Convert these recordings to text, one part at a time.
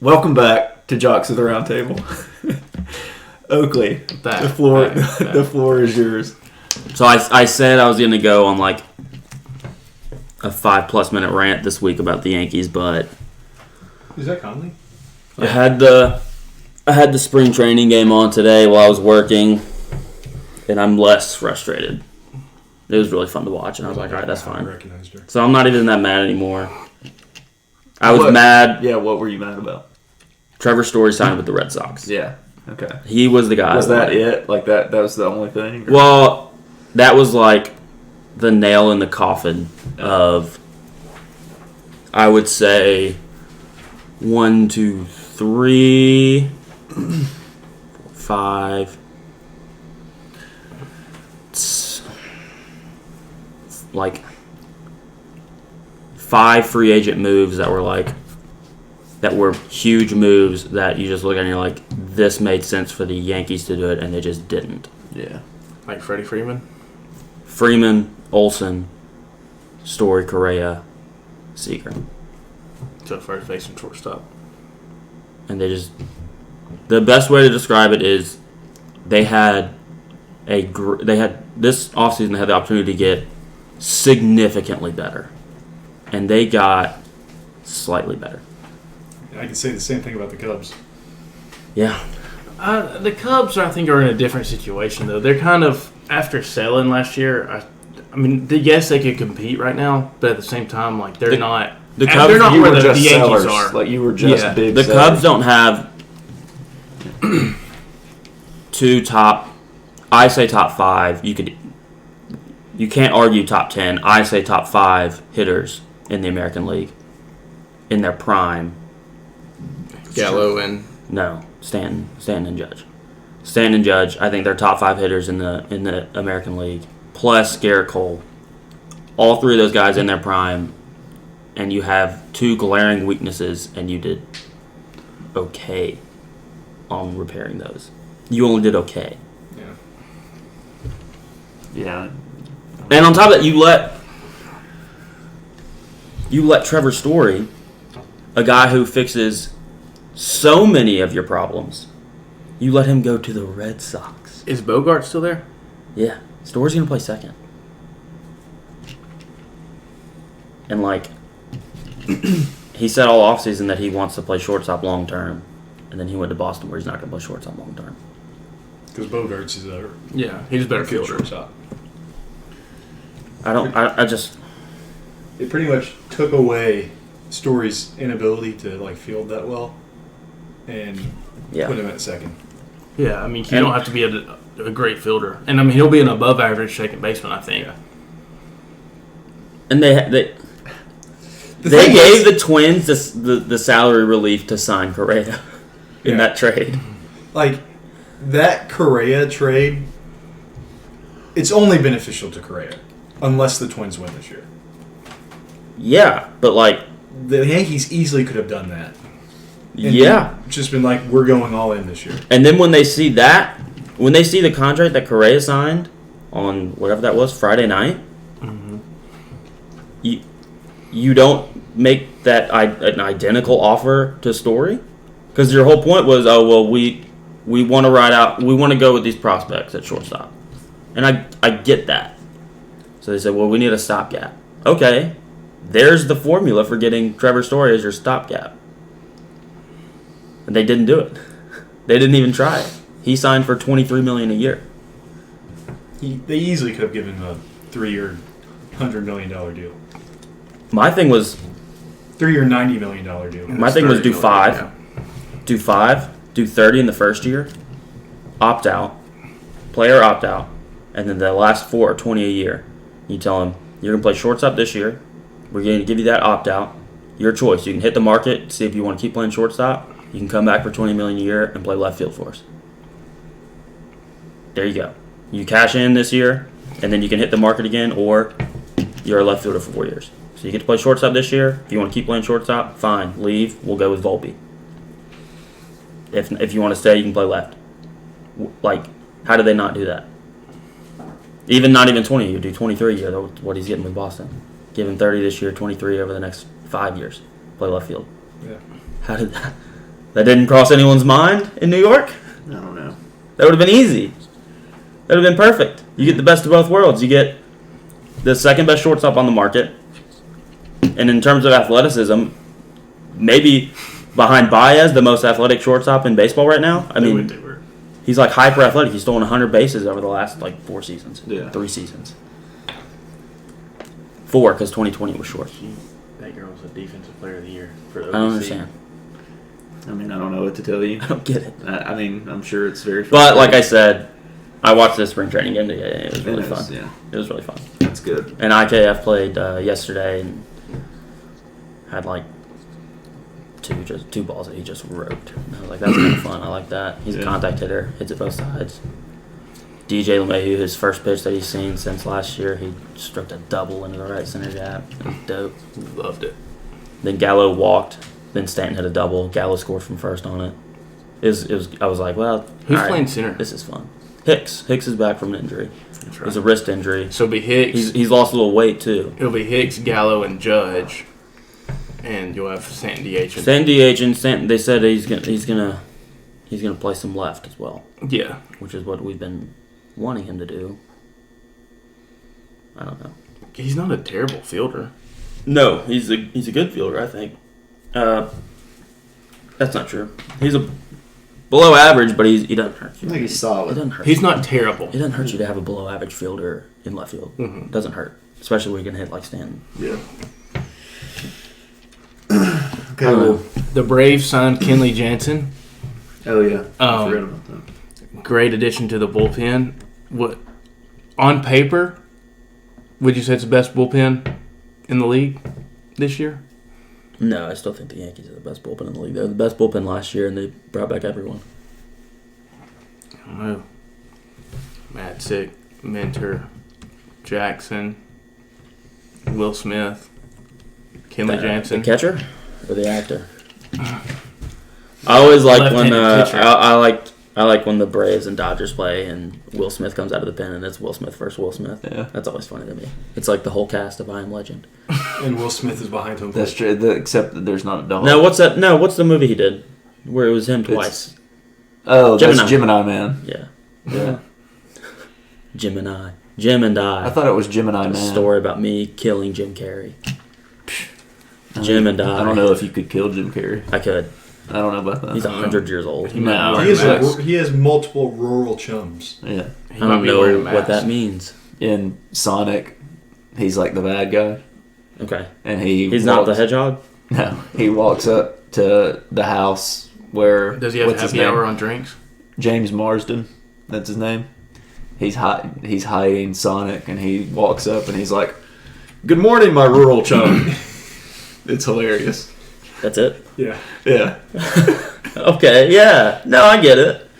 Welcome back to Jocks at the Round Table. Oakley, the floor is yours. So I said I was going to go on like a 5+ minute rant this week about the Yankees, but is that Conley? I had the spring training game on today while I was working, and I'm less frustrated. It was really fun to watch, and I was like, all right, that's fine. I recognized her. So I'm not even that mad anymore. I was mad. Yeah, what were you mad about? Trevor Story signed with the Red Sox. Yeah, okay. He was the guy. Was that it? Like that was the only thing? Or? Well, that was like the nail in the coffin of, I would say, 1, 2, 3, 5, like 5 free agent moves that were huge moves that you just look at and you're like, this made sense for the Yankees to do it, and they just didn't. Yeah. Like Freddie Freeman? Freeman, Olsen, Story, Correa, Seager. So first base and shortstop. And they just... The best way to describe it is they had this offseason they had the opportunity to get significantly better. And they got slightly better. I can say the same thing about the Cubs. Yeah. The Cubs, I think, are in a different situation, though. They're kind of, after selling last year, I mean, yes, they could compete right now, but at the same time, like, they're not. The Cubs, they're not you where were the just Yankees sellers. are. Like, you were just big The sellers. Cubs don't have two top. I say top 5. You can't argue top 10. I say top 5 hitters in the American League in their prime. Gallo and No, Stanton and Judge. Stanton and Judge, I think they're top 5 hitters in the American League. Plus Garrett Cole. All 3 of those guys in their prime, and you have 2 glaring weaknesses, and you did okay on repairing those. You only did okay. Yeah. Yeah. And on top of that, you let Trevor Story, a guy who fixes so many of your problems, you let him go to the Red Sox. Is Bogart still there? Yeah. Story's going to play second. And, like, he said all offseason that he wants to play shortstop long term. And then he went to Boston where he's not going to play shortstop long term. Because Bogarts is a He's a better field fielder. shortstop. I just... It pretty much took away Story's inability to like field that well, and put him at second. Yeah, I mean, you don't have to be a great fielder. And, I mean, he'll be an above-average second baseman, I think. Yeah. And they gave the Twins the salary relief to sign Correa in that trade. Like, that Correa trade, it's only beneficial to Correa, unless the Twins win this year. Yeah, but like... The Yankees easily could have done that. And just been like, we're going all in this year. And then when they see the contract that Correa signed on whatever that was, Friday night, you don't make that an identical offer to Story? Because your whole point was, we want to ride out, we want to go with these prospects at shortstop. And I get that. So they said, well, we need a stopgap. Okay, there's the formula for getting Trevor Story as your stopgap. And they didn't do it. They didn't even try it. He signed for $23 million a year. They easily could have given him a 3-year, $100 million deal. My thing was 3-year, $90 million deal. My thing was do 5. Do 5. Do 30 in the first year. Opt out. Player opt out. And then the last 4 are 20 a year. You tell him, you're going to play shortstop this year. We're going to give you that opt out. Your choice. You can hit the market, see if you want to keep playing shortstop. You can come back for $20 million a year and play left field for us. There you go. You cash in this year, and then you can hit the market again, or you're a left fielder for 4 years. So you get to play shortstop this year. If you want to keep playing shortstop, fine. Leave. We'll go with Volpe. If you want to stay, you can play left. Like, how did they not do that? Not even 20 a year. Do 23 a year, what he's getting with Boston. Give him 30 this year, 23 over the next 5 years. Play left field. Yeah. How did that? That didn't cross anyone's mind in New York? I don't know. That would have been easy. That would have been perfect. You get the best of both worlds. You get the second best shortstop on the market. And in terms of athleticism, maybe behind Baez, the most athletic shortstop in baseball right now. I mean, he's like hyper athletic. He's stolen 100 bases over the last 4 seasons. Yeah. 3 seasons. 4 because 2020 was short. That girl was a defensive player of the year for OVC. I don't understand. I mean, I don't know what to tell you. I don't get it. I mean, I'm sure it's very. But like I said, I watched the spring training game today. It was really fun. Yeah, it was really fun. That's good. And IKF played yesterday and had two balls that he just roped. And I was like, that's kind of fun. I like that. He's a contact hitter. Hits it both sides. DJ LeMahieu, his first pitch that he's seen since last year, he struck a double into the right center gap. It was dope. Loved it. Then Gallo walked. Then Stanton hit a double. Gallo scored from first on it. It was. I was like, well, who's playing center? This is fun. Hicks is back from an injury. That's right. It was a wrist injury. So it'll be Hicks. He's lost a little weight too. It'll be Hicks, Gallo, and Judge, and you'll have Stanton DH. Stanton DH and Stanton. They said he's gonna play some left as well. Yeah, which is what we've been wanting him to do. I don't know. He's not a terrible fielder. No, he's a good fielder, I think. That's not true. He's a below average, but he doesn't hurt you. I think he's solid. It doesn't hurt. He's not terrible. It doesn't hurt you to have a below average fielder in left field. Mm-hmm. It doesn't hurt, especially when you can hit like Stanton. Yeah. Okay. Well, the Braves signed Kenley Jansen. Oh yeah. I forgot about that. Great addition to the bullpen. What on paper would you say it's the best bullpen in the league this year? No, I still think the Yankees are the best bullpen in the league. They were the best bullpen last year, and they brought back everyone. I don't know. Matzik, Minter, Jackson, Will Smith, Kenley Jansen. The catcher or the actor? I always like when I like when the Braves and Dodgers play and Will Smith comes out of the pen and it's Will Smith versus Will Smith. Yeah. That's always funny to me. It's like the whole cast of I Am Legend. And Will Smith is behind him. That's true, except that there's not a dog. No, what's that? No, what's the movie he did where it was him twice? That's Gemini Man. Yeah. Yeah. Gemini. Jim and I. I thought it was Gemini Man. A story about me killing Jim Carrey. Jim and I. I don't know if you could kill Jim Carrey. I could. I don't know about that. He's 100 years old. No, he has multiple rural chums. Yeah, I don't know what that means. In Sonic, he's like the bad guy. Okay, and he's not the hedgehog. No, he walks up to the house where. Does he have happy hour on drinks? James Marsden, that's his name. He's hiding Sonic, and he walks up and he's like, "Good morning, my rural chum." It's hilarious. That's it? Yeah. Yeah. Okay, yeah. No, I get it.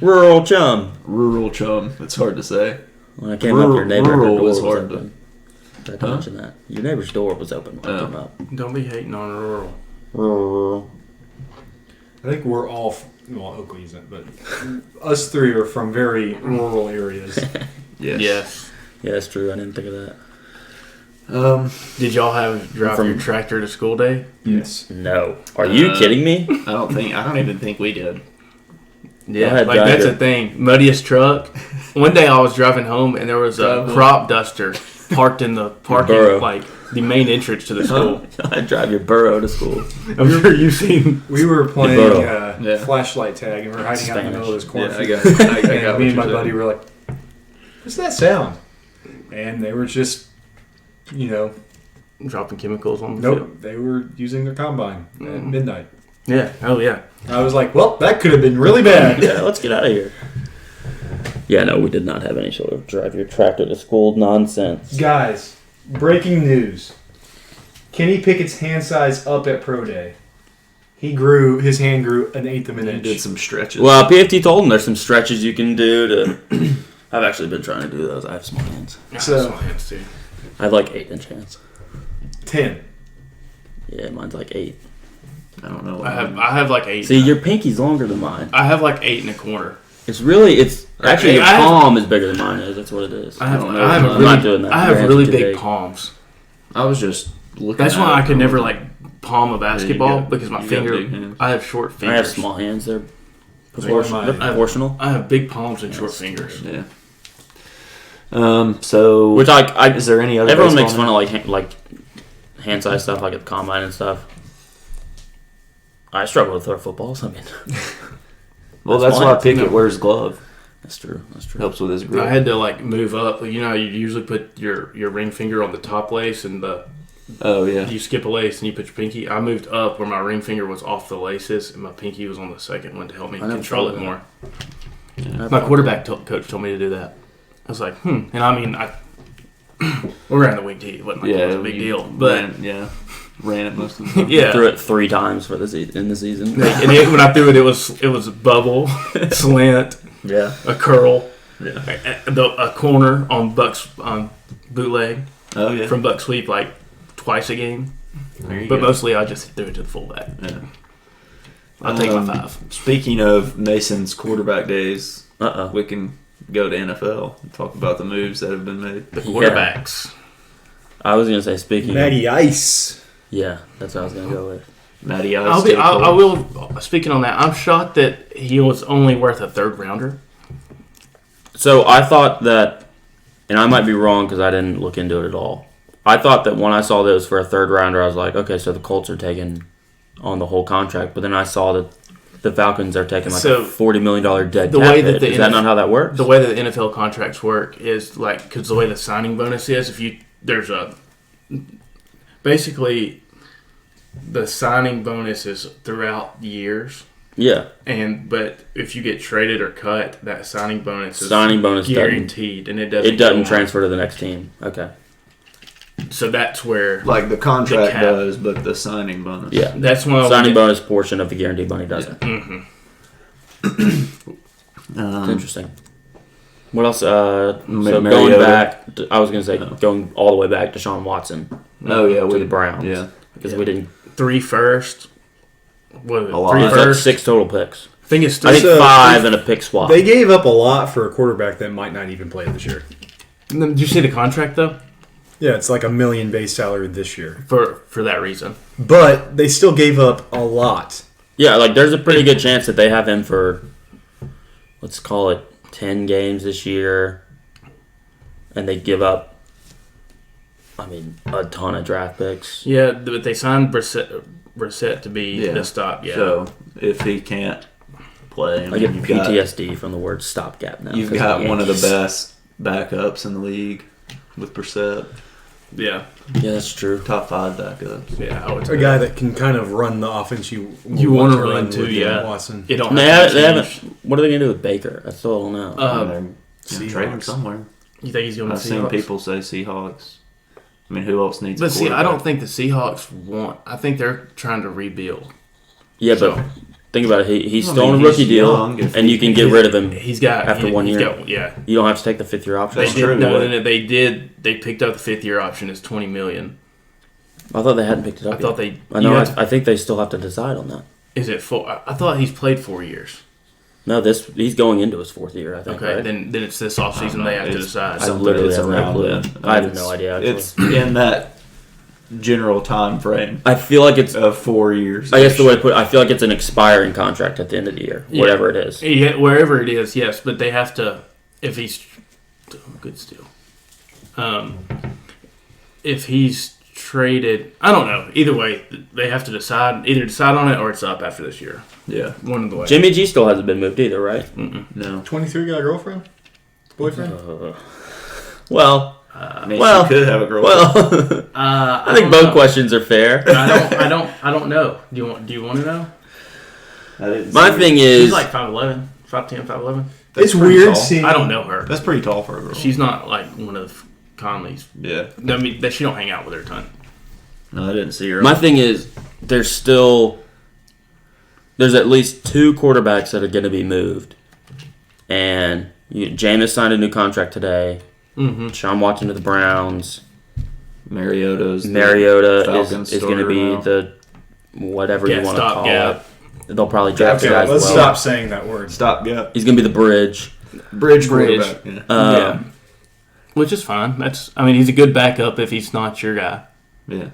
Rural chum. Rural chum. It's hard to say. When I came up, your neighbor's door was hard open. I had to mention that. Your neighbor's door was open when I came up. Don't be hating on rural. Rural. I think we're all, Oakley isn't, but us three are from very rural areas. Yes. Yeah, that's true. I didn't think of that. Did y'all drive your tractor to school day? Yes. No. Are you kidding me? I don't even think we did. Yeah, that's a thing. Muddiest truck. One day I was driving home and there was a crop duster parked in the parking, like the main entrance to the school. I drive your burro to school. I'm sure you've seen. We were playing flashlight tag and we were hiding out in the middle of this cornfield. Yeah, I got me and my buddy were like, "What's that sound?" And they were just, dropping chemicals on the field. Nope, they were using their combine at midnight. Yeah. Oh yeah. I was like, well, that could have been really bad. Yeah, let's get out of here. Yeah, no, we did not have any sort of drive your tractor to school nonsense. Guys, breaking news. Kenny Pickett's hand size up at Pro Day. His hand grew an eighth of an inch. He did some stretches. Well, PFT told him there's some stretches you can do to... I've actually been trying to do those. I have small hands. I have small hands too. I have like 8-inch hands. 10. Yeah, mine's like 8. I don't know. I have like 8. See, your pinky's longer than mine. I have like 8 1/4. It's actually your palm is bigger than mine is. That's what it is. I'm not doing that. I have really big palms. I was just looking. That's why I could never like palm of basketball because my finger. I have short fingers. I have small hands. They're proportional. I have big palms and short fingers. Yeah. So which is there any other? Everyone makes fun of like hand size stuff, like at the combine and stuff. I struggle with throw footballs. I mean, well, that's why Pickett wears glove. That's true. Helps with his grip. I had to move up. You usually put your ring finger on the top lace and you skip a lace and you put your pinky. I moved up where my ring finger was off the laces and my pinky was on the second one to help me control it more. Yeah. My quarterback coach told me to do that. I was like, And I mean, we ran the wing tee. It wasn't it was a big deal. But ran it most of the time. Yeah, threw it 3 times in the season. And when I threw it, it was a bubble, slant, a curl, a corner on Buck's bootleg. Oh yeah, from Buck Sweep twice a game. But mostly I just threw it to the fullback. Yeah, I'll take my 5. Speaking of Mason's quarterback days, we can go to NFL and talk about the moves that have been made. The quarterbacks. I was gonna say speaking Matty Ice. Yeah, that's what I was gonna go with. Matty Ice. I will. Speaking on that, I'm shocked that he was only worth a 3rd rounder. So I thought that, and I might be wrong because I didn't look into it at all. I thought that when I saw that it was for a 3rd rounder, I was like, okay, so the Colts are taking on the whole contract. But then I saw that the Falcons are taking a $40 million dead cap hit. Is that not how that works? The way that the NFL contracts work is because the way the signing bonus is, basically the signing bonus is throughout years. Yeah. But if you get traded or cut, that signing bonus is guaranteed, and it doesn't transfer to the next team. Okay. So that's where the contract does, but the signing bonus. Yeah, that's why signing bonus portion of the guaranteed money doesn't. Yeah. It's interesting. What else? So going back, I was going to say going all the way back to Deshaun Watson. Oh yeah, to the Browns. Yeah, because we didn't 3 firsts. What? 3 firsts, 6 total picks. I think it's 5 and a pick swap. They gave up a lot for a quarterback that might not even play this year. Did you see the contract though? Yeah, it's like $1 million base salary this year. For that reason. But they still gave up a lot. Yeah, there's a pretty good chance that they have him for, let's call it 10 games this year, and they give up, a ton of draft picks. Yeah, but they signed Brissett to be the stop. Yeah. So if he can't play, I get PTSD from the word stopgap now. You've got one of the best backups in the league with Brissett. Yeah. Yeah, that's true. Top 5 backups. Yeah, a guy that can kind of run the offense you want to run too. Yeah, Watson. They haven't. What are they going to do with Baker? I still don't know. Trade him somewhere. You think he's going to? I've seen people say Seahawks. I mean, who else needs? But I don't think the Seahawks want. I think they're trying to rebuild. Yeah, but think about it. He's still on a rookie deal, and you can get rid of him. After 1 year. You don't have to take the 5th year option. They did. They picked up the 5th year option as $20 million. I thought they hadn't picked it up. I think they still have to decide on that. Is it 4? I thought he's played 4 years. No, he's going into his 4th year. I think. Okay, right? then it's this offseason they have to decide. I have no idea. Actually. It's in that general time frame. I feel like it's 4 years. I guess the way to put it, I feel like it's an expiring contract at the end of the year, whatever it is. Yeah, wherever it is, yes, but they have to. If he's good steal, if he's traded, I don't know. Either way, they have to decide on it or it's up after this year. Yeah, one of the ways. Jimmy G still hasn't been moved either, right? No. 23 got a girlfriend, boyfriend. She could have a girlfriend. I think both questions are fair. I don't know. Do you want to know? My thing is, she's like 5'11", 5'10", 5'11". It's weird seeing. I don't know her. That's pretty tall for a girl. She's not like one of Conley's. Yeah. I mean, she don't hang out with her a ton. No, I didn't see her. My thing is, there's at least 2 quarterbacks that are going to be moved, and Jameis signed a new contract today. Mm-hmm. Sean Watson to the Browns. Mariota is going to be the whatever you want to call it. They'll probably draft guys. Let's stop saying that word. Stopgap. He's going to be the bridge. Bridge. Yeah. Which is fine. He's a good backup if he's not your guy. Yeah.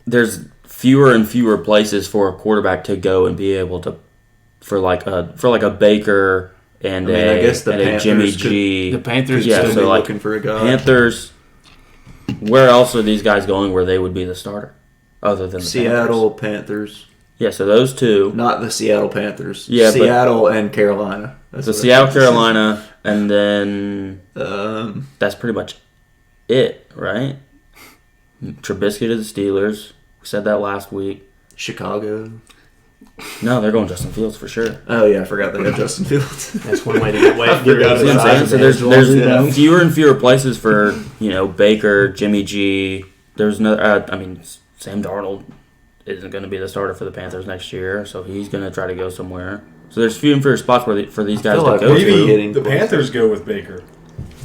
There's fewer and fewer places for a quarterback to go and be able to, for like a Baker and I guess a Jimmy G. The Panthers could still be like looking for a guy. Panthers. Where else are these guys going where they would be the starter, other than the Seattle Panthers? Yeah, so those two. Not the Seattle Panthers. Yeah, Seattle and Carolina. So Seattle, Carolina, and then that's pretty much it, right? Trubisky to the Steelers. We said that last week. Chicago. No, they're going Justin Fields for sure. Oh yeah, I forgot they got Justin Fields. That's one way to get away through. So there's fewer and fewer places for Baker, Jimmy G. There's no. Sam Darnold isn't going to be the starter for the Panthers next year, so he's going to try to go somewhere. So there's few and fewer spots for these guys to go to. The Panthers go with Baker.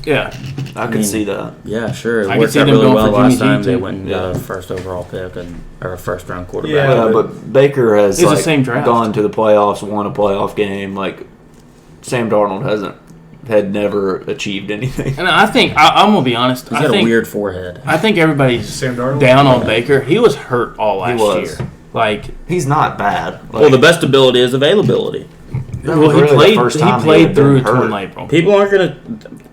Yeah, I can see that. Yeah, sure. It I worked see out them really going well for last Jimmy G time. They too. went and got a first overall pick or a first round quarterback. Yeah, but Baker has It's the same draft. gone to the playoffs, won a playoff game. Like Sam Darnold had never achieved anything. and I think I'm gonna be honest. He's got a weird forehead. I think everybody's Sam Darnold? down on Baker. He was hurt all last was. year. Like, He's not bad. Well, the best ability is availability. he really, the first time he played had through been hurt. torn labrum. People aren't gonna.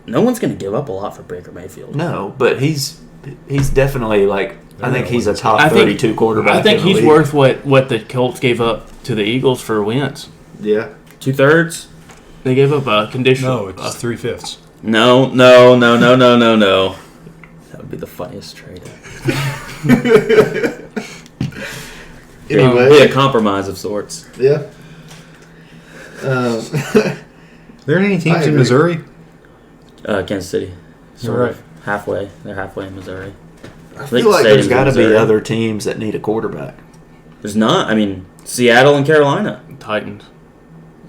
No one's gonna give up a lot for Baker Mayfield. No, but he's definitely like I think he's a top I think- 32 quarterback. I think in the he's league. worth what the Colts gave up to the Eagles for Wentz. Yeah. 2/3. They gave up a conditional. No, it's 3/5. No. That would be the funniest trade. Anyway. Be a compromise of sorts. Yeah. Are there any I teams in agree. Missouri? Kansas City. Sort Right. of. Halfway. They're halfway in Missouri. I feel like there's got to be other teams that need a quarterback. There's not. Seattle and Carolina. Titans.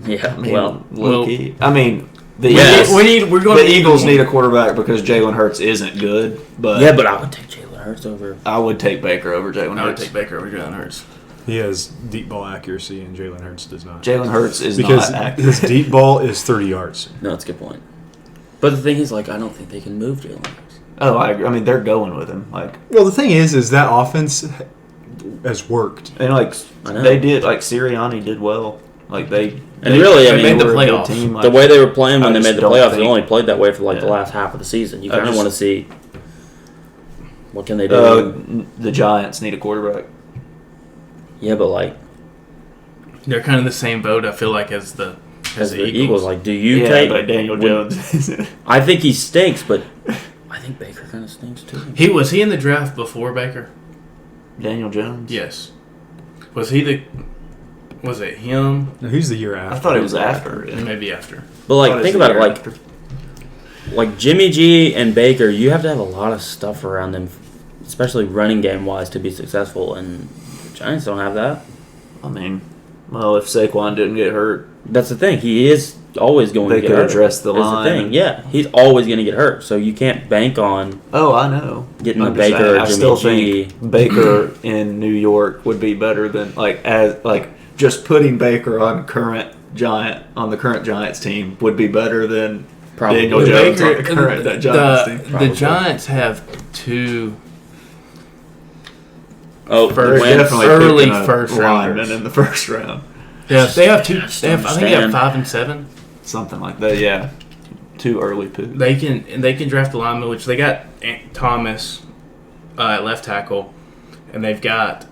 Yeah. I mean, Well. low-key. I mean, Yes. the Eagles need a quarterback because Jalen Hurts isn't good. But Yeah, but I would take Jalen Hurts over. I would take Baker over Jalen I would Hurts. take Baker over Jalen Hurts. He has deep ball accuracy, and Jalen Hurts does not. Jalen Hurts is Because not accurate. his deep ball is 30 yards. No, that's a good point. But the thing is, I don't think they can move Jalen Hurts. Oh, I agree. I mean, they're going with him. Well, the thing is that offense has worked. And I know. they did, Sirianni did well. They really, made the were a good playoffs. team. The way they were playing when I they just made the don't playoffs, they think- only played that way for the Yeah. last half of the season. You I kind of just- want to see what can they do. The Giants need a quarterback. Yeah, but They're kind of the same boat. I feel like as the Eagles. Do you Yeah, take? but Daniel Jones. I think he stinks, but I think Baker kind of stinks too. Was he in the draft before Baker? Daniel Jones? Yes. Was it him? Now, who's the year after? I thought it was after. Maybe after. But think about it, like Jimmy G and Baker, you have to have a lot of stuff around them, especially running game wise, to be successful. And the Giants don't have that. I mean, well, if Saquon didn't get hurt, That's the thing. He is always going They to get could hurt. address the That's line. the thing. Yeah, he's always going to get hurt. So you can't bank on oh, I know. getting a I'm just Baker saying, or I Jimmy still G. think Baker in New York would be better than just putting Baker on the current Giants team would be better than Probably. Daniel Jones on the current Giants team. The Giants have two Oh, They're wins. definitely early picking a first lineman rounders. in the first round. They have two. just I think they have understand. 5 and 7. Something like that, yeah. Too early picks. They can draft a lineman, which they got Thomas at left tackle, and they've got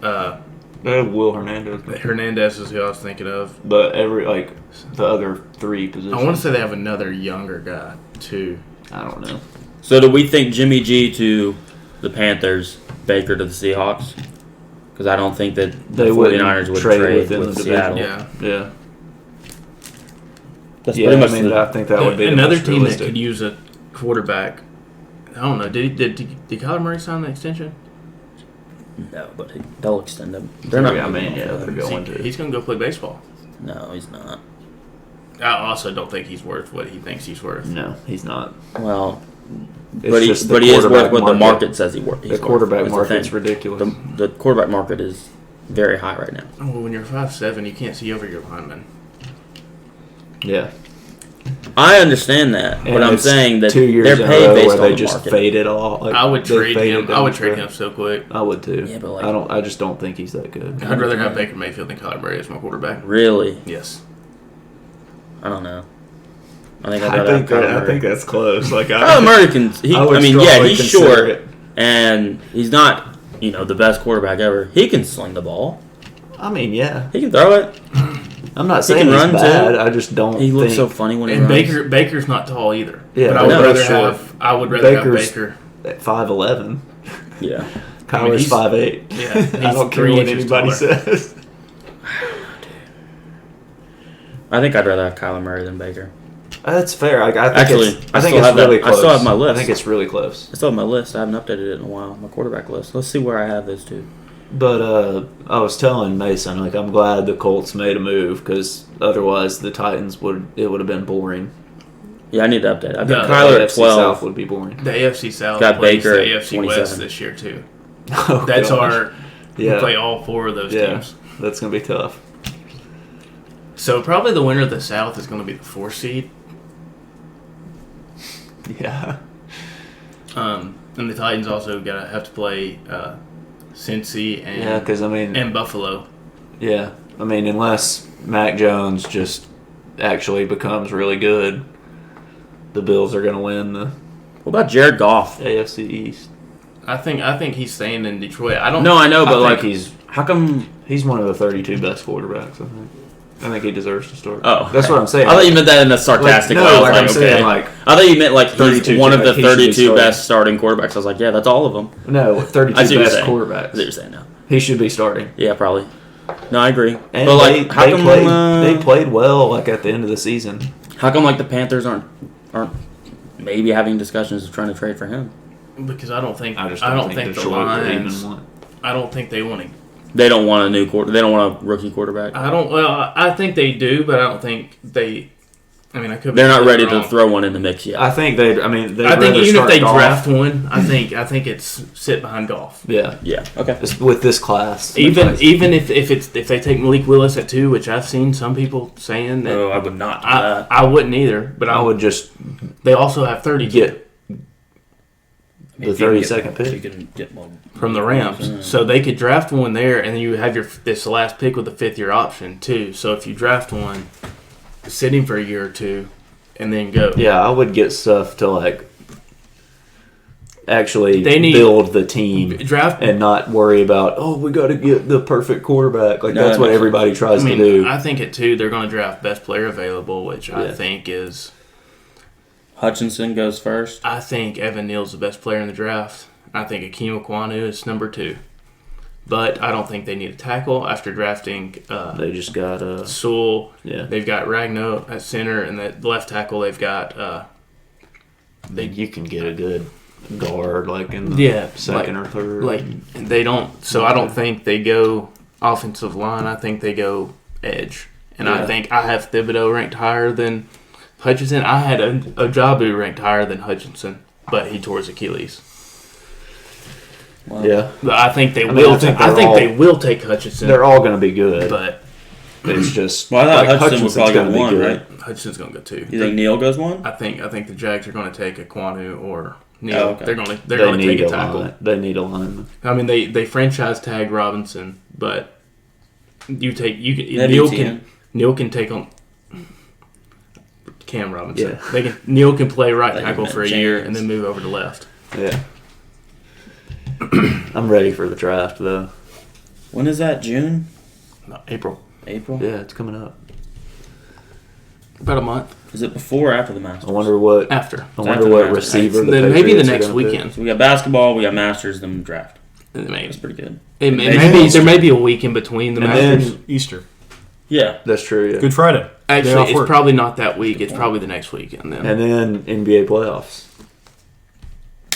Will Hernandez. Hernandez is who I was thinking of. But the other three positions. I want to say they have another younger guy too. I don't know. So do we think Jimmy G to the Panthers, Baker to the Seahawks? Because I don't think that the They wouldn't 49ers would trade trade within with the Seattle. division. Yeah, Yeah. That's Yeah, pretty I much mean, I think that would be the another most team that realistic. could use a quarterback. I don't know. Did Kyler Murray sign the extension? No, but they'll extend him. They're not. I mean, moving yeah, off of they're him. going to. He's going to go play baseball. No, he's not. I also don't think he's worth what he thinks he's worth. No, he's not. Well, It's but just he is worth quarterback what the market says he's worth. The quarterback That's the market's thing. ridiculous. The quarterback market is very high right now. Oh, well, when you're 5'7", you can't see over your lineman. Yeah. I understand that, but I'm saying that 2 years they're paid based on they the just market. faded all. Like, I would trade him. I would trade him so quick. I would too. Yeah, but like, I just don't think he's that good. I'd rather have Baker Mayfield than Kyler Murray as my quarterback. Really? Yes. I don't know. I think I'd rather have Kyler Murray. I think that's close. Like Kyler Murray can. He's short it. and he's not, the best quarterback ever. He can sling the ball. I mean, yeah, he can throw it. I'm not saying he's bad. I just don't. He looks so funny when he runs. And Baker's not tall either. Yeah, but I would rather have Baker at 5'11". Yeah, Kyler's 5'8". Yeah, I don't care what anybody says. I think I'd rather have Kyler Murray than Baker. That's fair. I think Actually, I think it's really close. I still have my list. I think it's really close. I still have my list. I haven't updated it in a while. My quarterback list. Let's see where I have those two. But I was telling Mason, like, I'm glad the Colts made a move because otherwise the Titans would have been boring. Yeah, I need to update. I've got Kyler at 12. South would be boring. The AFC South got plays Baker the AFC West this year too. That's our. We play all four of those teams. That's gonna be tough. So probably the winner of the South is going to be the 4 seed. Yeah. And the Titans also have to play Cincy and and Buffalo. Yeah, I mean, unless Mac Jones just actually becomes really good, the Bills are going to win the. What about Jared Goff? AFC East. I think he's staying in Detroit. I don't. No, I know, but like how come he's one of the 32 best quarterbacks? I think he deserves to start. Oh, okay. That's what I'm saying. I thought you meant that in a sarcastic way. I'm saying, I thought you meant like he's one of the 32 best starting quarterbacks. I was like, yeah, that's all of them. No, 32 best quarterbacks. That's what you're saying now. He should be starting. Yeah, probably. No, I agree. And but like, how come they played well like at the end of the season? How come like the Panthers aren't maybe having discussions of trying to trade for him? Because I don't think the Lions. I don't think they want to. They don't want a new They don't want a rookie quarterback. I think they do, but I don't think they. I mean, I could. They're not ready to throw one in the mix yet. I think they. I think even if they draft one, I think it's sit behind Goff. Yeah. Okay. With this class, even if they take Malik Willis at 2, which I've seen some people saying that. I would not. Do that. I wouldn't either. But I would just. They also have 30. The 32nd pick. You can get one from the Rams, so they could draft one there, and then you have this last pick with a 5th-year option too. So if you draft one, sit him for a year or 2, and then go. Yeah, I would get stuff to like actually build the team and not worry about we got to get the perfect quarterback. Like that's what everybody tries to do. I think at 2 they're going to draft best player available, which I think is. Hutchinson goes first. I think Evan Neal's the best player in the draft. I think Akeem Okwonu is number 2. But I don't think they need a tackle after drafting. They just got Sewell. Yeah. They've got Ragnow at center, and that left tackle they've got. You can get a good guard like in the second or third. Like they don't. So I don't think they go offensive line. I think they go edge, and I think I have Thibodeau ranked higher than Hutchinson. I had Ojabu ranked higher than Hutchinson, but he tore his Achilles. Wow. Yeah, but I think they will. I think they will take Hutchinson. They're all going to be good, but it's just. Well, I thought Hutchinson's probably going to 1, right? Hutchinson's going to go 2. You think Neal goes 1? I think the Jags are going to take Akwonu or Neal. Oh, okay. They're going to take a tackle. They need a lineman. I mean, they franchise tag Robinson, but Neal can take on. Cam Robinson. Yeah. Neal can play right tackle for a year and then move over to left. Yeah. I'm ready for the draft though. When is that? June? No, April. Yeah, it's coming up. About a month. Is it before or after the Masters? I wonder what. After. I wonder what receiver. Then maybe the next weekend. So we got basketball, we got Masters, then draft. Maybe. That's pretty good. There may be a week in between the Masters. Then Easter. Yeah, that's true. Yeah. Good Friday. Actually, it's probably not that week. It's probably the next weekend then. And then NBA playoffs.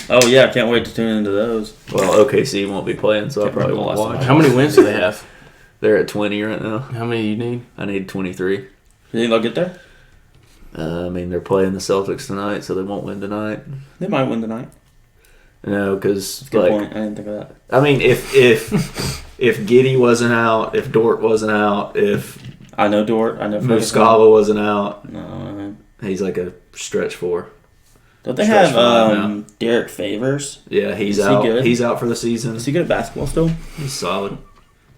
Oh yeah, I can't wait to tune into those. Well, OKC won't be playing, so I probably won't watch. How many wins do they have? They're at 20 right now. How many do you need? I need 23. You think they'll get there? I mean, they're playing the Celtics tonight, so they won't win tonight. They might win tonight. No, because good point. I didn't think of that. I mean, if Giddey wasn't out, if Dort wasn't out, if I know Dort, I know Muscala wasn't out, no, He's like a stretch 4. Don't they Stretch have 5 now. Derek Favors? Yeah, he's Is he out. good? He's out for the season. Is he good at basketball still? He's solid.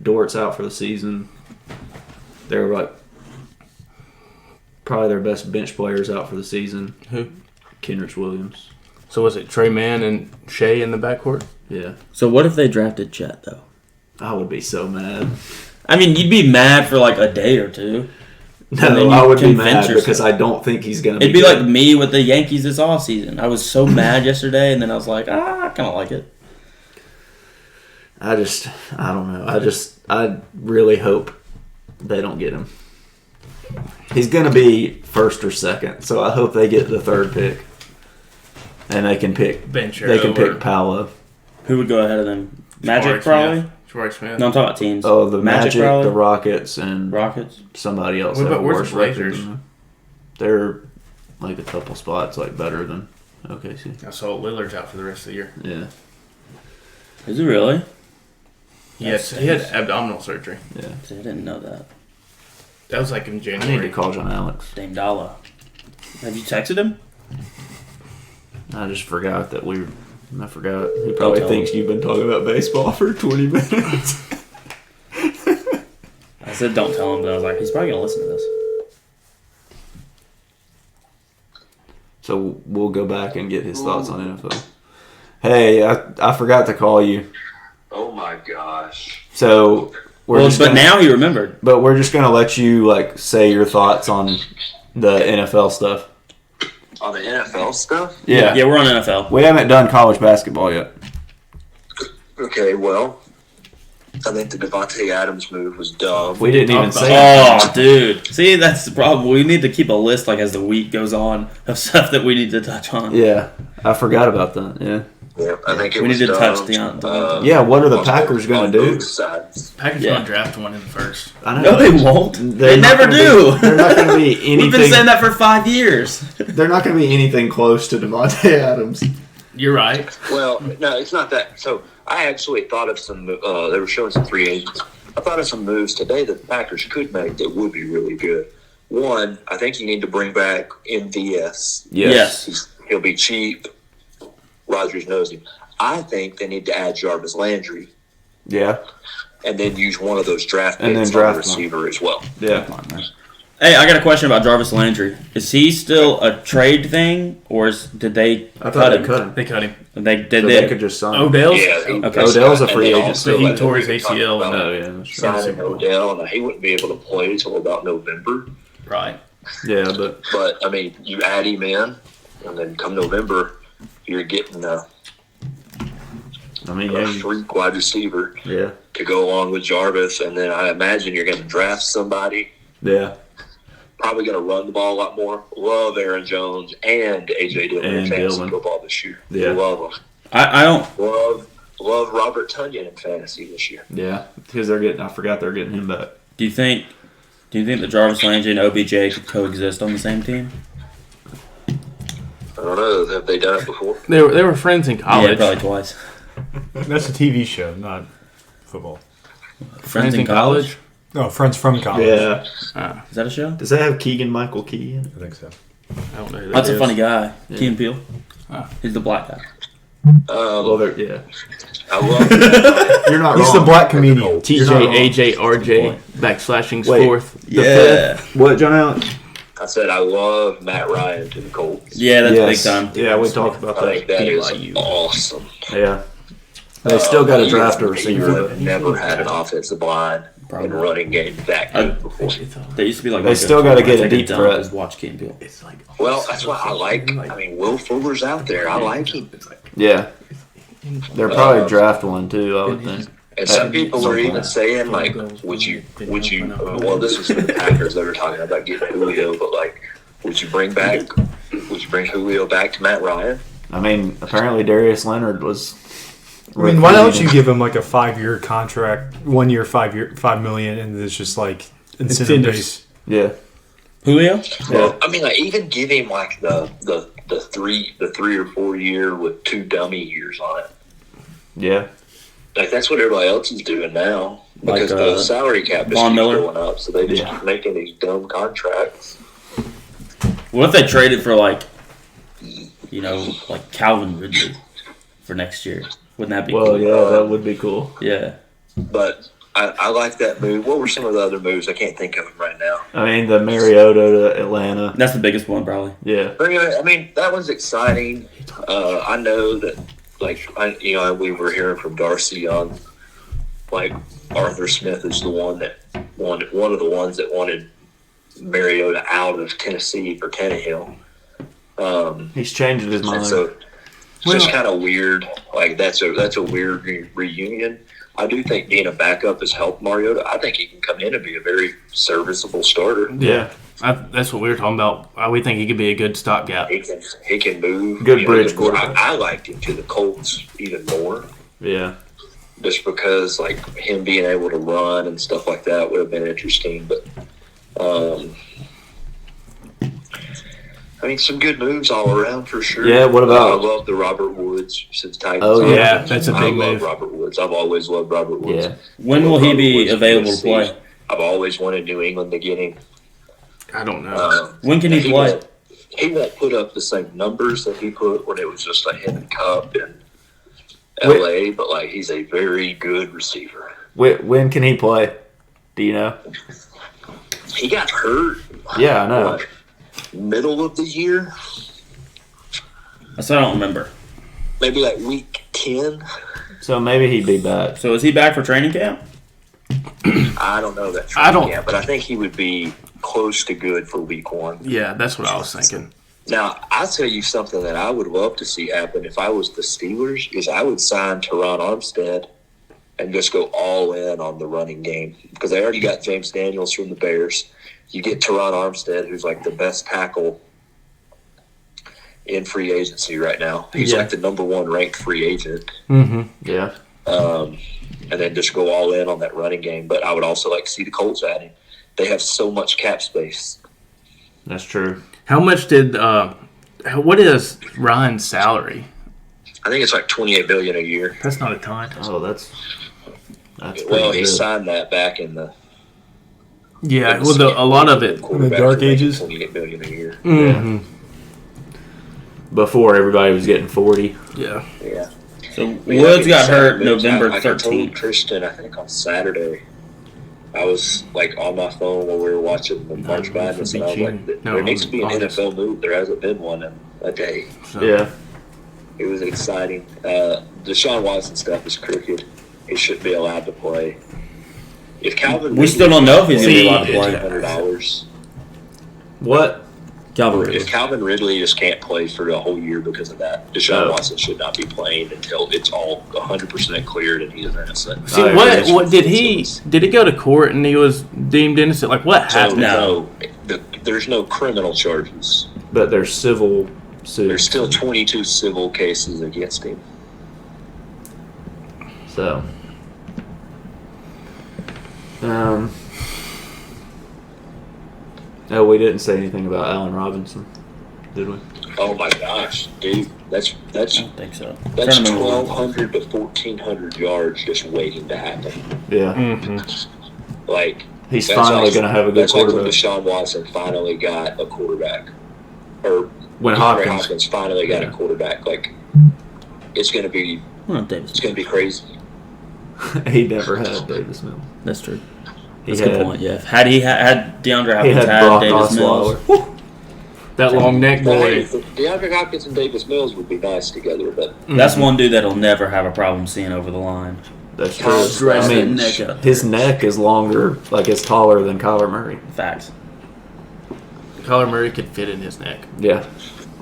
Dort's out for the season. They're like probably their best bench players out for the season. Who? Kenrich Williams. So was it Trey Mann and Shea in the backcourt? Yeah. So what if they drafted Chet though? I would be so mad. I mean, you'd be mad for like a day or two. No, I would be mad because I don't think he's going to be It'd be good. like me with the Yankees this offseason. I was so mad yesterday, and then I was like, I kind of like it. I don't know. I really hope they don't get him. He's going to be first or second, so I hope they get the 3rd pick. And they can pick pick Paolo. Who would go ahead of them? Magic, Jabari probably? Smith. Jabari Smith. No, I'm talking about teams. Oh, the Magic, probably? the Rockets, and Rockets. somebody else. What about where's the Blazers? They're like a couple spots like better than OKC. I saw Lillard's out for the rest of the year. Yeah. Is it really? He had abdominal surgery. Yeah. See, I didn't know that. That was like in I need to January. call John Alex. Dame Dalla. Have you texted him? I just forgot that I forgot. He probably tell thinks you've been talking about baseball for 20 minutes. I said don't tell him, but I was like, he's probably going to listen to this. So we'll go back and get his thoughts on NFL. Hey, I forgot to call you. Oh my gosh. So now he remembered. But we're just gonna let you like say your thoughts on the NFL stuff. On the NFL stuff? Yeah, we're on NFL. We haven't done college basketball yet. Okay, well, I think the Devontae Adams move was dumb. We didn't even say that. Oh, dude. See, that's the problem. We need to keep a list, like, as the week goes on of stuff that we need to touch on. Yeah, I forgot about that. Yeah. Yeah, I think we was need to dumb. touch the yeah, what are the Packers going to do? Packers going to draft one in the first. I know. No, they won't. They never do. They're not going to be anything. We've been saying that for 5 years. They're not going to be anything close to Devontae Adams. You're right. Well, no, it's not that. So I actually thought of some. They were showing some free agents. I thought of some moves today that the Packers could make that would be really good. One, I think you need to bring back MVS. Yes. He'll be cheap. Rodgers knows him. I think they need to add Jarvis Landry. Yeah. And then use one of those draft and picks then draft on the receiver one. As well. Yeah. Hey, I got a question about Jarvis Landry. Is he still a trade thing, or did they cut him? They cut him. They could just sign him. Odell's? Yeah. Okay. Odell's a free agent. So he tore his ACL. Signing Odell, and he wouldn't be able to play until about November. Right. Yeah, But I mean, you add him in, and then come November, you're getting a freak wide receiver to go along with Jarvis, and then I imagine you're going to draft somebody. Yeah. Probably going to run the ball a lot more. Love Aaron Jones and A.J. Dillon in fantasy football this year. Yeah. Love them. I don't love Robert Tonyan in fantasy this year. Yeah, because I forgot they're getting him back. Do you think that Jarvis Landry and OBJ could coexist on the same team? I don't know. Have they done it before? They were friends in college. Yeah, probably twice. That's a TV show, not football. Friends in college? No, Friends from College. Yeah. Is that a show? Does that have Keegan-Michael Key in it? I think so. I don't know who that That's is. a funny guy. Yeah. Key and Peele. He's the black guy. Yeah. I love You're not He's wrong. the black comedian. TJ, AJ, RJ, backslashing fourth. Yeah. What, John Allen? I said I love Matt Ryan to the Colts. Yeah, that's big time. Yeah, we talked about I think that. that is awesome. Yeah. They still got to draft a receiver. They've never had an offensive line and running game that good before. They used to be like. They still got to get a deep threat. Just watch Key and Peele. Well, that's why I like. I mean, Will Fuller's out there. I like him. Yeah. They'll probably draft one too, I would think. And some people are even saying, like, would you? Well, this was for the Packers. They were talking about getting Julio, but like, would you bring Julio back to Matt Ryan? I mean, apparently Darius Leonard was. I mean, why don't you give him like a 5-year contract, 1 year, $5 million, and it's just like incentive based. Yeah. Julio? Well, I mean, like, even give him like the 3 or 4 year with 2 dummy years on it. Yeah. Like, that's what everybody else is doing now because the salary cap is Von Miller? going up, so they just keep making these dumb contracts. What if they traded for like Calvin Ridley for next year? Wouldn't that be cool? Well, yeah, that would be cool. Yeah. But I like that move. What were some of the other moves? I can't think of them right now. I mean, the Mariota to Atlanta. That's the biggest one, probably. Yeah. I mean, that one's exciting. I know that, we were hearing from Darcy on, Arthur Smith is the one of the ones that wanted Mariota out of Tennessee for Tannehill. He's changing his mind. So it's just kind of weird. That's a weird reunion. I do think being a backup has helped Mariota. I think he can come in and be a very serviceable starter. Yeah. That's what we were talking about. We think he could be a good stopgap. He can move. Good bridge quarterback. I liked him to the Colts even more. Yeah. Just because, him being able to run and stuff like that would have been interesting. But, some good moves all around for sure. Yeah, what about... I love the Robert Woods since Titans. Oh, yeah, that's a big move. I love Robert Woods. I've always loved Robert Woods. Yeah. When will he be available to play? I've always wanted New England to get him. I don't know. When can he play? He won't put up the same numbers that he put when it was just him and Cup in L.A., but he's a very good receiver. When can he play? Do you know? He got hurt. Yeah, I know. Middle of the year. So I don't remember. Maybe week 10. So maybe he'd be back. So is he back for training camp? I don't know that training camp, but I think he would be close to good for week 1. Yeah, that's what I was thinking. Now, I'll tell you something that I would love to see happen if I was the Steelers is I would sign Teron Armstead and just go all in on the running game because they already got James Daniels from the Bears. You get Teron Armstead, who's the best tackle in free agency right now. He's the number 1 ranked free agent. Mm-hmm. Yeah. And then just go all in on that running game. But I would also like to see the Colts add him. They have so much cap space. That's true. How much what is Ryan's salary? I think it's $28 million a year. That's not a ton. Oh, that's well, he signed that back in the. Yeah, a lot of it in the dark ages. $28 million a year. Mm-hmm. Yeah. Before everybody was getting 40. Yeah. So Woods got hurt November 13th. I told Tristan, I think on Saturday, I was on my phone while we were watching the March Madness, and I was there needs to be an NFL move. There hasn't been one in a day. So. Yeah. It was exciting. Deshaun Watson stuff is crooked. He shouldn't be allowed to play. If Calvin, we still don't know if he's going to be allowed to play. $200. What? Calvin Ridley. If Calvin Ridley just can't play for a whole year because of that, Deshaun Watson should not be playing until it's all 100% cleared and he's innocent. See, what did he go to court and he was deemed innocent? What happened? No, there's no criminal charges. But there's civil suits. There's still 22 civil cases against him. So, we didn't say anything about Allen Robinson, did we? Oh my gosh, dude, that's I don't think so. That's 1,200 to 1,400 yards just waiting to happen. Yeah. Mm-hmm. He's finally going to have a good quarterback. That's when Deshaun Watson finally got a quarterback, or when Hopkins finally got a quarterback. It's going to be crazy. He never had Davis Mills. That's true. That's a good point, yeah. Had DeAndre Hopkins had Brock Davis Mills. That long neck boy. DeAndre Hopkins and Davis Mills would be nice together, but that's one dude that'll never have a problem seeing over the line. That's true. I mean, his neck is longer, it's taller than Kyler Murray. Facts. Kyler Murray could fit in his neck. Yeah.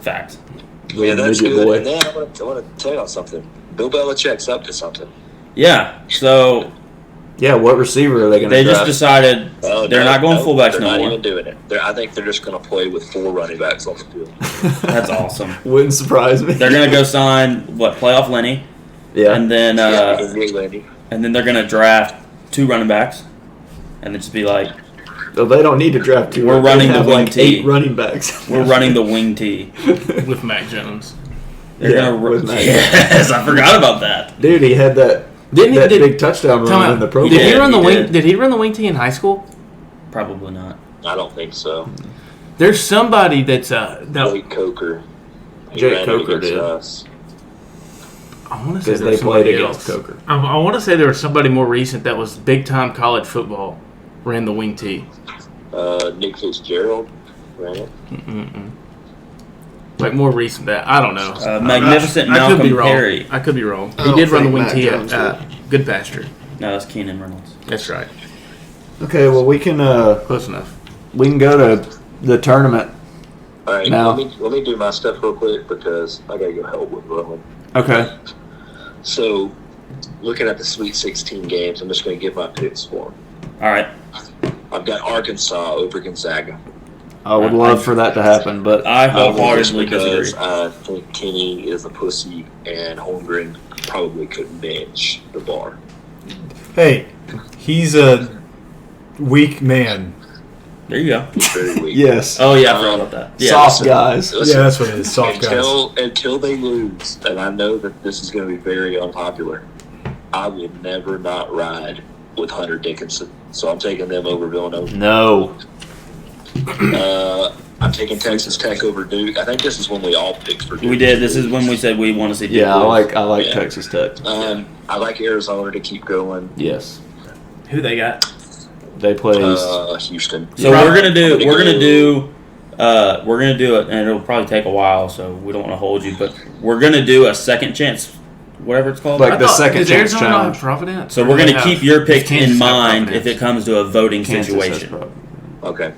Facts. Yeah, that's good. Boy. And then I want to tell y'all something. Bill Belichick's up to something. Yeah, so... Yeah, what receiver are they going to They just decided they're not going fullbacks no more. They're not even doing it. I think they're just going to play with 4 running backs on the field. That's awesome. Wouldn't surprise me. They're going to go sign, playoff Lenny. Yeah. And then Lenny. And then they're going to draft 2 running backs. And then just be like... No, they don't need to draft 2. We're running the wing T. 8 running backs. We're running the wing T. With Mac Jones. They're going to... Yes, I forgot about that. Dude, he had that... big touchdown run in the Pro Bowl. Did he run the wing? Did he run the wing T in high school? Probably not. I don't think so. There's somebody that's Jake Coker. Jake Coker did. Us. I want to say Because there they was played somebody against else. Coker. I want to say there was somebody more recent that was big time college football, ran the wing T. Nick Fitzgerald ran it. Like more recent that I don't know. Magnificent I could be Malcolm wrong. Perry. I could be wrong. I He don't did run the think wing Matt T Jones at Good Pasture. No, that's Keenan Reynolds. That's right. Okay, well we can Close enough. we can go to the tournament. All right, Now- let me do my stuff real quick because I gotta go help with Rowan. Okay. So, looking at the Sweet 16 games, I'm just going to give my picks for them. All right. I've got Arkansas over Gonzaga. I would love for that to happen, but I Just wholeheartedly because disagree. I think Kenny is a pussy and Holmgren probably couldn't bench the bar. Hey, he's a weak man. There you go. He's very weak. yes. Oh, yeah, I forgot about that. Yeah. Soft guys. Listen, Yeah, that's what it is. Soft guys. until they lose, and I know that this is going to be very unpopular, I will never not ride with Hunter Dickinson. So I'm taking them over Villanova. No. I'm taking Texas Tech over Duke. I think this is when we all picked for Duke. We did. This is when we said we want to see Duke Yeah, I lose. like Yeah. Texas Tech. I like Arizona to keep going. Yes. Who they got? They play Houston. So we're gonna do it, and it'll probably take a while, so we don't want to hold you, but we're gonna do a second chance, whatever it's called. Like the second does chance Arizona not challenge. have Providence? So Or we're do gonna they keep have- your pick Kansas in have mind Providence? if it comes to a voting Kansas has situation. problem. Okay.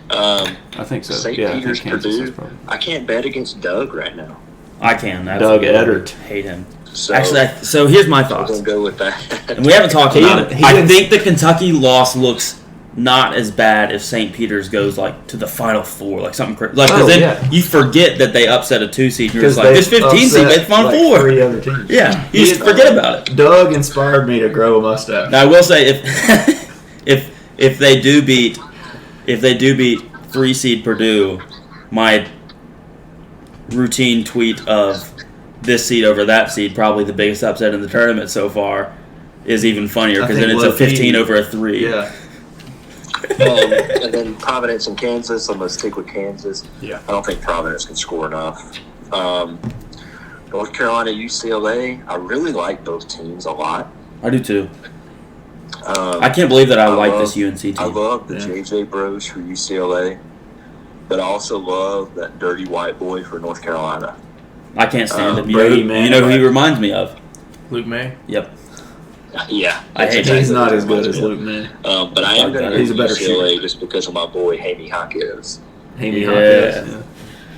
I think so. St. Yeah, I Peter's think Kansas has Purdue. problem. I can't bet against Doug right now. I can. Doug Absolutely. Eddard. Hate him. So Actually, so here's my I'm thoughts. going to go with that. And we haven't talked He- about it. he I didn't- think the Kentucky loss looks not as bad if St. Peter's goes like to the Final Four, like something crazy. Like, 'cause Oh, then yeah. you forget that they upset a 2 seed. You're just like, they this 15 seed upset, made Final like, Four. 3 other teams. Yeah, you just forget about it. Doug inspired me to grow a mustache. Now I will say if they do beat 3 seed Purdue, my routine tweet of this seed over that seed, probably the biggest upset in the tournament so far, is even funnier because then it's a 15 over a 3. Yeah. And then Providence and Kansas. I'm going to stick with Kansas. Yeah. I don't think Providence can score enough. North Carolina, UCLA. I really like both teams a lot. I do too. Um, I can't believe that I like love- this UNC I team. love the Yeah. JJ Bros for UCLA, but I also love that dirty white boy for North Carolina. I can't stand him. Brady, You know who he reminds me of? Luke May. Yep. Yeah, I that's hate exactly He's not what it as good reminds as me of. Luke, man. But I am going to He's go a better UCLA just because of my boy Hamey Hawkins. Hamey Yeah. Hawkins,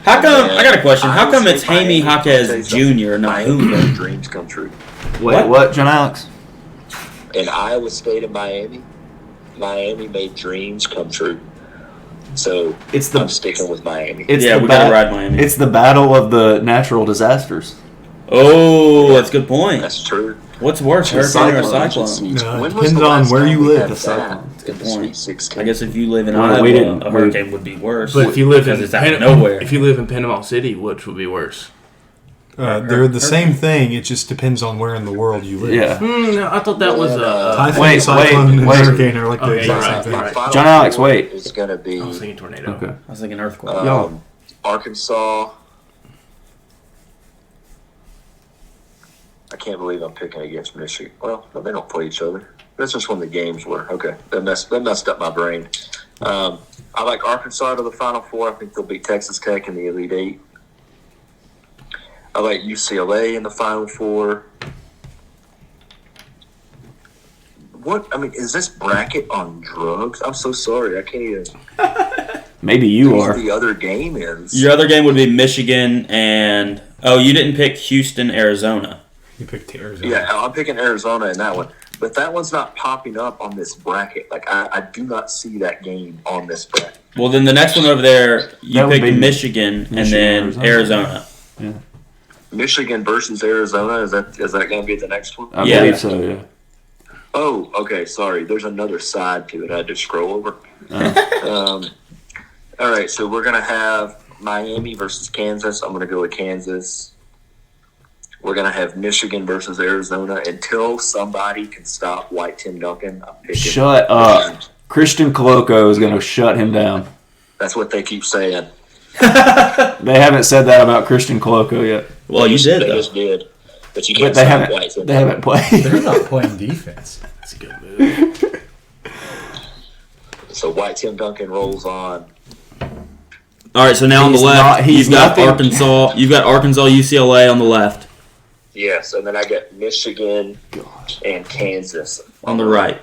How come? I got a question. How Iowa come it's State, Miami, Hamey I'll tell you Hawkins something. Jr. not Miami Hoover? made dreams come true. Wait, what, John Alex? In Iowa State and Miami made dreams come true. So It's I'm the sticking with Miami. it's Yeah, the we gotta bat- ride Miami. It's the battle of the natural disasters. Oh, that's a good point. That's true. What's worse, hurricane or a cyclone? No, When it was depends the on last where time you we live. had The that cyclone. in the Good point. Sweet 16? I guess if you live in Well, Iowa, we didn't- a hurricane would be worse. But if you live because in it's out of nowhere. if you live in Panama City, which would be worse? They're the same thing. It just depends on where in the world you live. Yeah. No, I thought that was Typhoon, Wait, cyclone, and wait. hurricane are like the Okay, exact you're same right, thing. you're right. Final John Alex, four wait. is going to be I was thinking tornado. Okay. I was thinking earthquake. Y'all. Arkansas. I can't believe I'm picking against Michigan. Well, no, they don't play each other. That's just when the games were. Okay, that messed up my brain. I like Arkansas to the Final Four. I think they'll beat Texas Tech in the Elite Eight. I like UCLA in the Final Four. What? I mean, is this bracket on drugs? I'm so sorry. I can't even. Maybe you Who are. the other game is. Your other game would be Michigan and you didn't pick Houston, Arizona. You picked Arizona. Yeah, I'm picking Arizona in that one. But that one's not popping up on this bracket. Like, I do not see that game on this bracket. Well, then the next one over there, you That would picked be Michigan and then Arizona. Michigan versus Arizona, is that going to be the next one? I Yeah. believe so, yeah. Oh, okay, sorry. There's another side to it. I had to scroll over. All right, so we're going to have Miami versus Kansas. I'm going to go with Kansas. We're going to have Michigan versus Arizona. Until somebody can stop White Tim Duncan, I'm picking Shut up. Christian Coloco is going to shut him down. That's what they keep saying. They haven't said that about Christian Coloco yet. Well, you did, They though. just did. But you can't But they White. haven't played. They're not playing defense. That's a good move. So White Tim Duncan rolls on. All right, so now on the He's left, he's you've got nothing. Arkansas. You've got Arkansas, UCLA on the left. Yes, and then I got Michigan and Kansas On the right.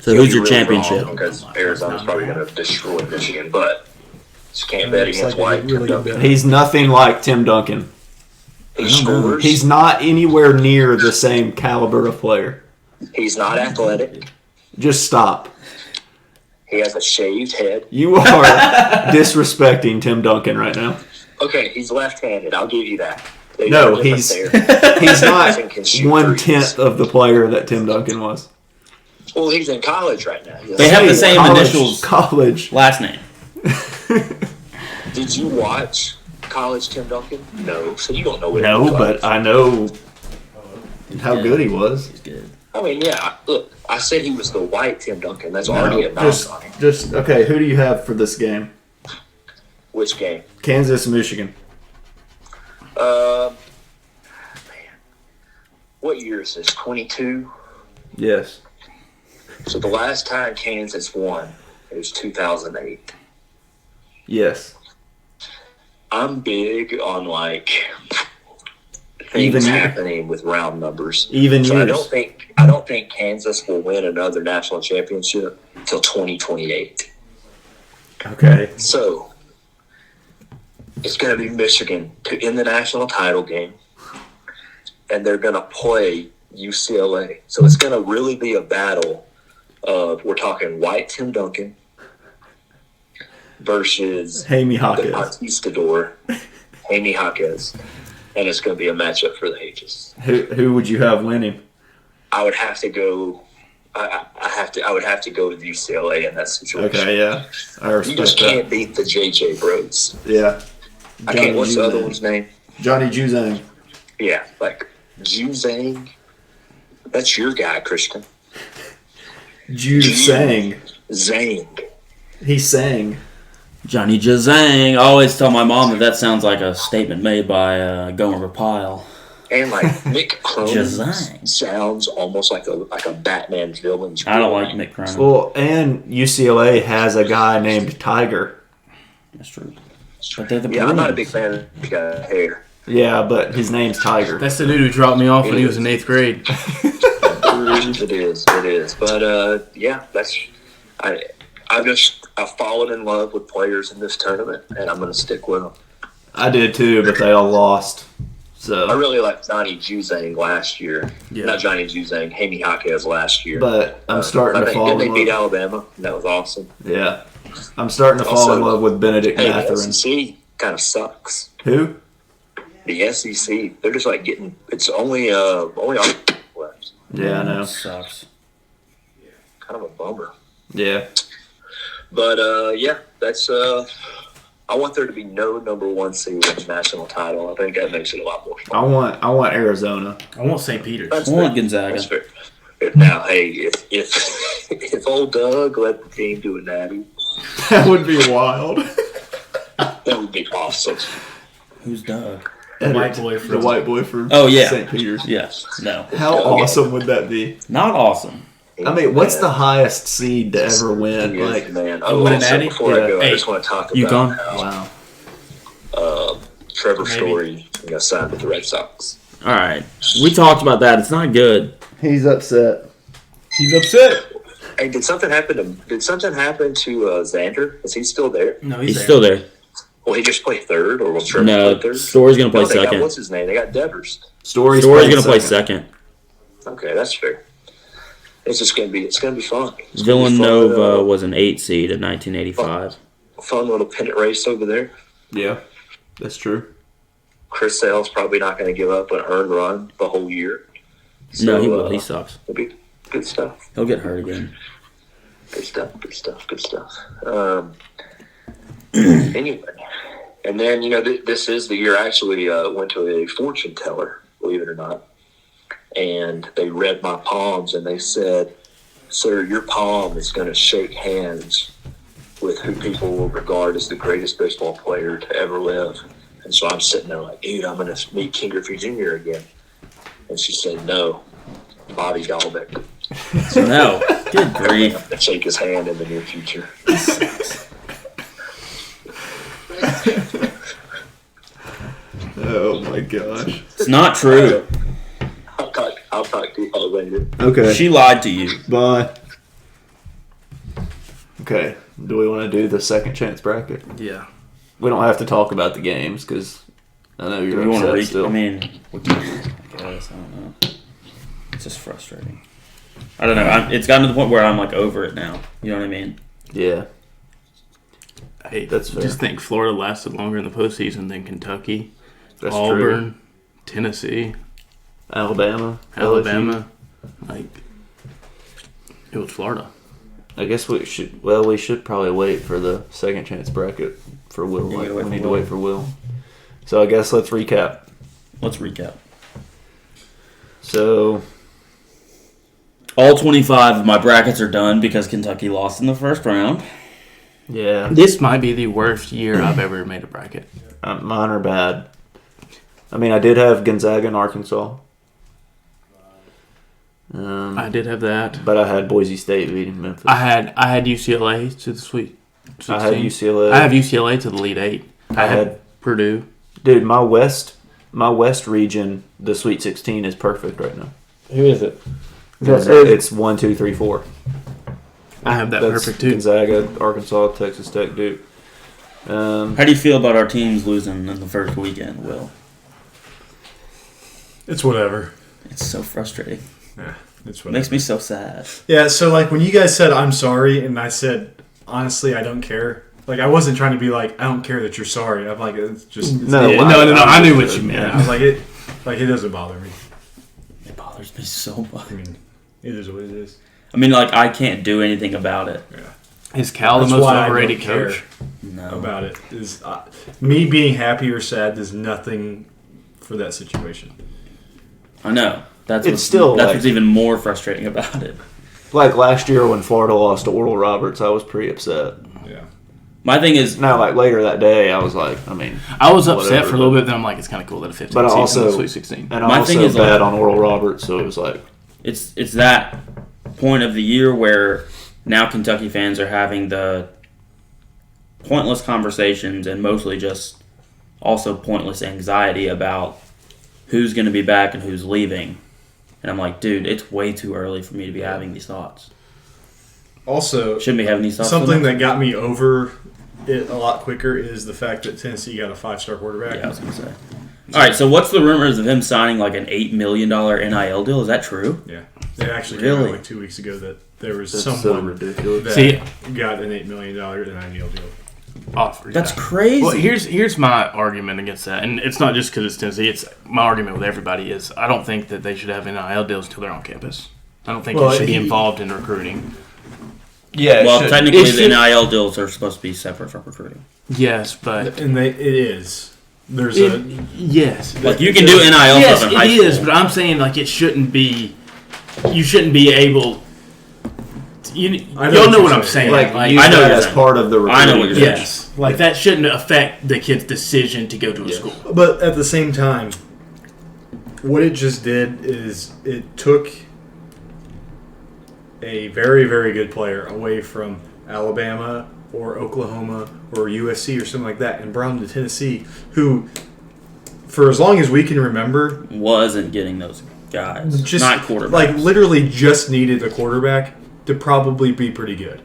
So You'll who's be your really championship? wrong because Arizona's probably going to destroy Michigan, but just can't bet Looks against like a White. really good bet. He's nothing like Tim Duncan. He scores. He's not anywhere near the same caliber of player. He's not athletic. Just stop. He has a shaved head. You are disrespecting Tim Duncan right now. Okay, he's left-handed. I'll give you that. There's No, a difference he's there. he's not Doesn't can shoot 1/10 of the player that Tim Duncan was. Well, he's in college right now. They have the same College- initials. College. Last name. Did you watch College Tim Duncan? No, so you don't know what. No, he was but like. I know how good he was. He's good. I mean, yeah. Look, I said he was the white Tim Duncan. That's already a knock on him. Just okay. Who do you have for this game? Which game? Kansas, Michigan. Man, what year is this? 22. Yes. So the last time Kansas won, it was 2008. Yes. I'm big on like Even things year. happening with round numbers. Even So years. I don't think Kansas will win another national championship until 2028. Okay. So it's going to be Michigan in the national title game, and they're going to play UCLA. So it's going to really be a battle of, we're talking white Tim Duncan versus Jaime the Jaquez. conquistador, Jaime Jaquez, and it's going to be a matchup for the ages. Who would you have winning? I would have to go. I would have to go with UCLA in that situation. Okay, yeah. I You respect just that. can't beat the JJ Bros. Yeah. I can't. What's the other one's name? Johnny Juzang. Yeah, like Juzang. That's your guy, Christian. Juzang. Zang. He sang. Johnny Jazang. I always tell my mom that sounds like a statement made by Gomer Pyle. And like Mick Cronin Jazang. sounds almost like a Batman villain. I don't like Mick Cronin. Well, and UCLA has a guy named Tiger. That's true. But they're the Yeah, I'm not a big Bruins. fan of the guy hair. Yeah, but his name's Tiger. That's the dude who dropped me off when he was in 8th grade. It is. But yeah, I've fallen in love with players in this tournament, and I'm going to stick with them. I did too, but they all lost. I So, really liked Johnny Juzang last year. Yeah. Not Johnny Juzang, Jaime Jaquez last year. but I'm starting I to think, fall didn't in they beat love. Alabama? That was awesome. Yeah, I'm starting to fall Also, in love with Benedict Hey, the Mathurin. SEC kind of sucks. Who? The SEC, they're just like getting. It's only our left. Yeah, I know. Sucks. Kind of a bummer. Yeah, But yeah, that's. I want there to be no number one seed in the national title. I think that makes it a lot more I fun. want Arizona. I want St. Peter's. That's I want fair. Gonzaga. That's fair. Now, hey, if old Doug let the team do a natty, That would be wild. that would be awesome. Who's Doug? The white boy The from white boy from Oh, yeah. St. Peter's. Yes. No. How awesome would that be? Not awesome. I mean, what's the highest seed to ever win? He is, Like, man. Oh, win a Also, natty? before I go, I Hey, just want to talk UConn? about wow. Trevor Maybe. Story signed with the Red Sox. All right. We talked about that. It's not good. He's upset. He's upset. Hey, did something happen to Xander? Is he still there? No, He's still there. Will he just play third, or will Trevor No, play third? Story's going to play No, they got, second. what's his name? They got Devers. Story's Story's playing going to play second. Okay, that's fair. It's going to be fun. It's gonna be Villanova fun, was an 8 seed in 1985. fun little pennant race over there. Yeah, that's true. Chris Sale's probably not going to give up an earned run the whole year. No, he will. He sucks. It'll be good stuff. He'll get hurt again. Good stuff. Anyway, and then this is the year I actually went to a fortune teller, believe it or not, and they read my palms and they said, "Sir, your palm is going to shake hands who people will regard as the greatest baseball player to ever live. And so I'm sitting there like, dude, I'm going to meet King Griffey Jr. again. And she said, no, Bobby Dahlbeck. So no, good grief. I'm going to shake his hand in the near future. Oh my gosh. It's not true. I'll talk to you all later. Okay. She lied to you. Bye. Okay. Do we want to do the second chance bracket? Yeah. We don't have to talk about the games because I know you're upset still. I mean, I guess, I don't know. It's just frustrating. I don't know. It's gotten to the point where I'm like over it now. You know what I mean? Yeah. Hey, that's fair. Just think Florida lasted longer in the postseason than Kentucky, That's Auburn, true. Tennessee, Alabama. Like, it was Florida. I guess we should probably wait for the second chance bracket for Will. We need to wait for Will. So I guess let's recap. So all 25 of my brackets are done because Kentucky lost in the first round. yeah, This might be the worst year I've ever made a bracket. mine are bad. I mean, I did have Gonzaga and Arkansas. I did have that. But I had Boise State beating Memphis. I had UCLA to the Sweet 16. I had UCLA. I have UCLA to the Elite Eight. I had Purdue. Dude, my West region, the Sweet 16 is perfect right now. Who is it? It's 1, 2, 3, 4. I have that That's perfect too. Gonzaga, Arkansas, Texas Tech, Duke. How do you feel about our teams losing in the first weekend, Will? It's whatever. It's so frustrating. Yeah, it's It whatever. makes me so sad. Yeah, so like when you guys said I'm sorry, and I said honestly I don't care. Like I wasn't trying to be like I don't care that you're sorry. I'm like it's just No, Yeah, no. I knew what you meant. Yeah, I was like it doesn't bother me. It bothers me so much. I mean, it is what it is. I mean, like, I can't do anything about it. Yeah. Is Cal the That's most why I overrated don't care coach? No. about it is me being happy or sad does nothing for that situation. I know. That's It's what's even more frustrating about it. Like last year when Florida lost to Oral Roberts, I was pretty upset. Yeah. My thing is, Now, like later that day, I was like, I mean, I was upset whatever, for a little bit, then I'm like, it's kind of cool that a 15 But I season also- is Sweet 16. and My I thing also is, bad like- on Oral Roberts, so it was like, it's that point of the year where now Kentucky fans are having the pointless conversations and mostly just also pointless anxiety about who's going to be back and who's leaving. And I'm like, dude, it's way too early for me to be having these thoughts. Also, Shouldn't be having these thoughts. something that got me over it a lot quicker is the fact that Tennessee got a 5-star quarterback. Yeah, I was going to say. All right, so what's the rumors of him signing like an $8 million NIL deal? Is that true? Yeah. They actually came Really? out like 2 weeks ago that there was that's so someone ridiculous. that See- got an $8 million NIL deal. Offer, That's yeah. crazy. Well, here's my argument against that, and it's not just because it's Tennessee. It's my argument with everybody is I don't think that they should have NIL deals until they're on campus. I don't think Well, you should be he- involved in recruiting. Yeah, well, technically, it the should- NIL deals are supposed to be separate from recruiting. Yes, but And it is. There's yes, Like, you can do NIL yes, stuff in it high is. school. But I'm saying like it shouldn't be. You shouldn't be able. Y'all know what I'm saying. like, use I know that what as you're part of the recruiting. I know what you're saying. Yes, like that shouldn't affect the kid's decision to go to a school. But at the same time, what it just did is it took a very, very good player away from Alabama or Oklahoma or USC or something like that and brought him to Tennessee, who, for as long as we can remember, Wasn't getting those guys. just Not quarterbacks. like literally just needed a quarterback to probably be pretty good.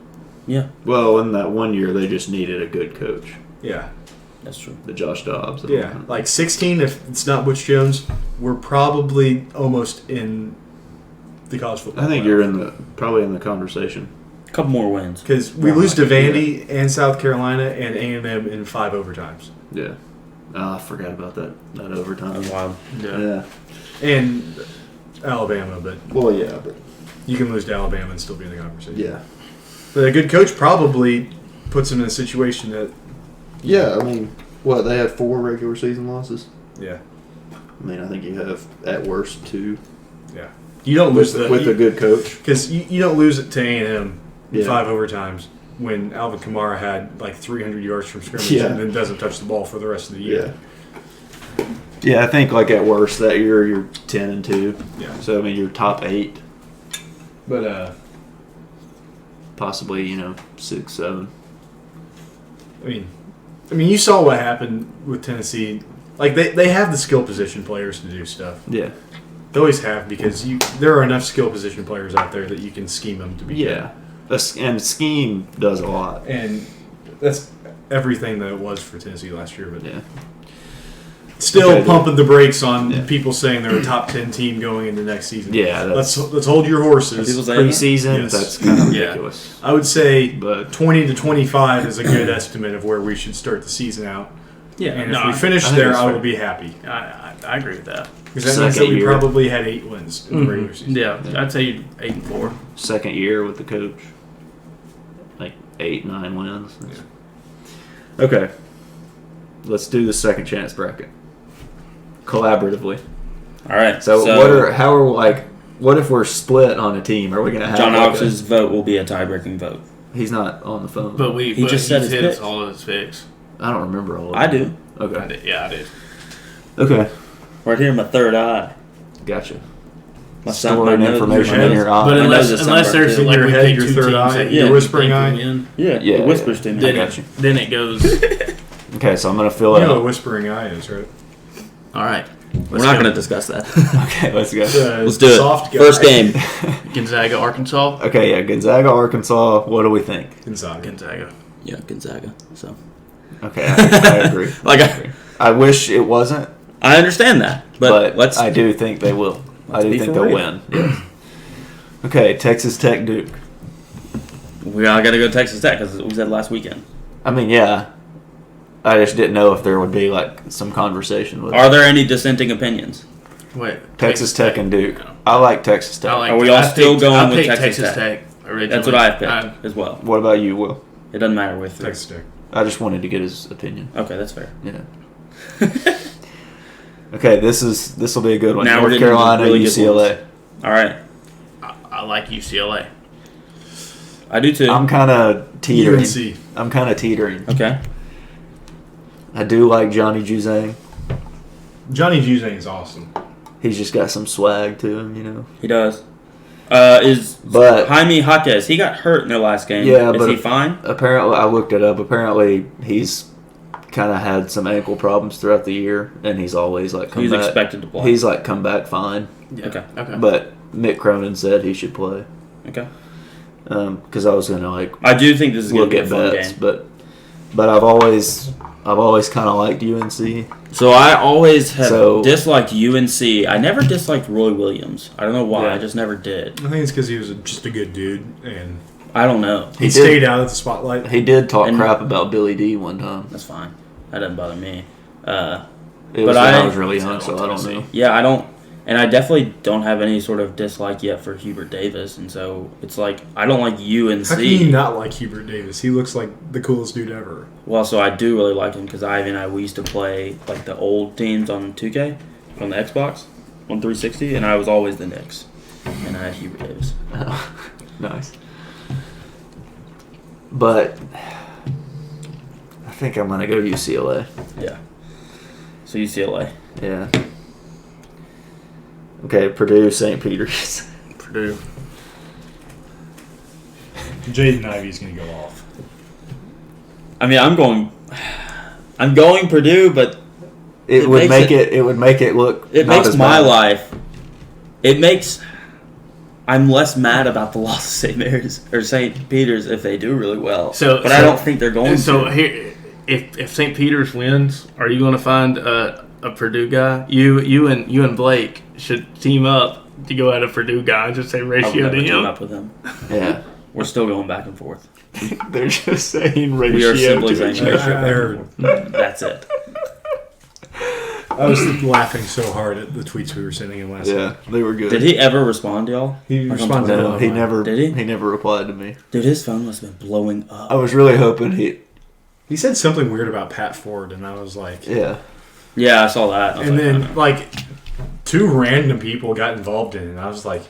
Yeah, Well, in that one year, they just needed a good coach, Yeah. that's true. the Josh Dobbs. Yeah. Like 16, if it's not Butch Jones, we're probably almost in the college football. I think you're probably in the conversation. A couple more wins. Because we lose to Vandy and South Carolina and A&M in 5 overtimes. Yeah. Oh, I forgot about that overtime. That's wild. Yeah. And Alabama, but Well, yeah, but you can lose to Alabama and still be in the conversation. yeah. But a good coach probably puts them in a situation that, Yeah, I mean, what, they had 4 regular season losses? yeah. I mean, I think you have, at worst, 2 Yeah. You don't lose with a good coach. Because you don't lose it to A&M in Yeah. 5 overtimes when Alvin Kamara had like 300 yards from scrimmage Yeah. and then doesn't touch the ball for the rest of the year. Yeah, I think like at worst that year you're 10-2. Yeah. So I mean you're top 8, But possibly 6, 7. I mean, you saw what happened with Tennessee. Like they have the skill position players to do stuff. Yeah. They always have because there are enough skill position players out there that you can scheme them to be Yeah. And scheme does a lot. good. And that's everything that it was for Tennessee last year. But Yeah. still Okay, pumping the brakes on Yeah. people saying they're a top 10 team going into next season. Yeah, let's hold your horses. People say that? Preseason, Yes. that's kind of Yeah. ridiculous. I would say But 20 to 25 is a good estimate of where we should start the season out. Yeah, And no, if we finish I think there, that's I fair. will be happy. I agree with that. Because that means that Second we year. probably had 8 wins in the regular season. Yeah, I'd say 8-4. second year with the coach, like 8, 9 wins. Okay. Let's do the second chance bracket. Collaboratively. All right. So what if we're split on a team? Are we gonna have John like Alex's vote will be a tie-breaking vote. he's not on the phone. But He just said his hit picks. all of his picks. I don't remember all of I them. do. Okay. I did. Yeah, I did. Okay. Right here, my third eye. Gotcha. My Storing my nose- information my in nose- your eye. But my unless nose is there's sunburned, too. In like your we head, pick your two third teams eye, that your you whispering think eye? will win, Yeah, Yeah, it whispers to me. then got you. it goes. Okay, so I'm gonna fill You it know what out. a whispering eye is, right? All right, We're not going to discuss that. Okay, let's go. Let's do it. Soft guy. First game. Gonzaga, Arkansas. Okay, yeah, Gonzaga, Arkansas. What do we think? Gonzaga. Gonzaga. Yeah, Gonzaga. So, Okay, I agree. I wish it wasn't, I understand that, but let's. I do think they will. I do be think for they'll real. win. Yes. Okay, Texas Tech, Duke. We all got to go Texas Tech because we said last weekend. I mean, yeah. I just didn't know if there would be like some conversation with Are there any dissenting opinions? Wait, Texas Tech and Duke. I like Texas Tech. Are we all still going with Texas Tech? Originally. That's what I picked as well. What about you, Will? It doesn't matter with three. Texas Tech. I just wanted to get his opinion. Okay, that's fair. Yeah. Okay, this will be a good one. Now we're North getting Carolina, really good UCLA. All right, I like UCLA. I do too. I'm kind of teetering. UNC. I'm kind of teetering. Okay. I do like Johnny Juzang. Johnny Juzang is awesome. He's just got some swag to him, He does. But Jaime Jaquez, he got hurt in their last game. Yeah, Is but he fine? apparently, I looked it up. Apparently, he's kind of had some ankle problems throughout the year, and he's always like come He's back. expected to play. He's like come back fine. Yeah. Okay. But Mick Cronin said he should play. Okay. Because I was gonna I do think this is going look to be at a fun bets, game. but I've always kind of liked UNC. So I always have So- disliked UNC. I never disliked Roy Williams. I don't know why. Yeah. I just never did. I think it's because he was just a good dude and I don't know. he He stayed did. out of the spotlight. He did talk And- crap about Billy D one time. That's fine. That doesn't bother me. It was But when I- I was really young, so I don't know. Yeah, I don't. And I definitely don't have any sort of dislike yet for Hubert Davis. And so it's like, I don't like UNC. How can you not like Hubert Davis? He looks like the coolest dude ever. Well, so I do really like him because Ivy and we used to play like the old teams on 2K, on the Xbox, on 360, and I was always the Knicks. And I had Hubert Davis. Nice. But I think I'm gonna go UCLA. Yeah. So UCLA. Yeah. Okay, Purdue, St. Peter's. Purdue. Jaden Ivey's going to go off. I mean, I'm going Purdue, but It would make it look. it not makes as my bad. life. I'm less mad about the loss of St. Mary's or St. Peter's if they do really well. But I don't think they're going So to. here, if St. Peter's wins, are you going to find a Purdue guy? You and Blake should team up to go at a Purdue guy and just say I would ratio never to team him. up with them. Yeah. We're still going back and forth. They're just saying ratio. We are simply to saying each other. I heard. That's it. I was laughing so hard at the tweets we were sending him last night. Yeah, they were good. Did he ever respond to y'all? He Like on responded Twitter? to No, he online. never. Did he? He never replied to me. Dude, his phone must have been blowing up. I was really hoping he. He said something weird about Pat Ford, and I was like... Yeah. Yeah, I saw that. I was And like, then, like, two random people got involved in it, and I was like...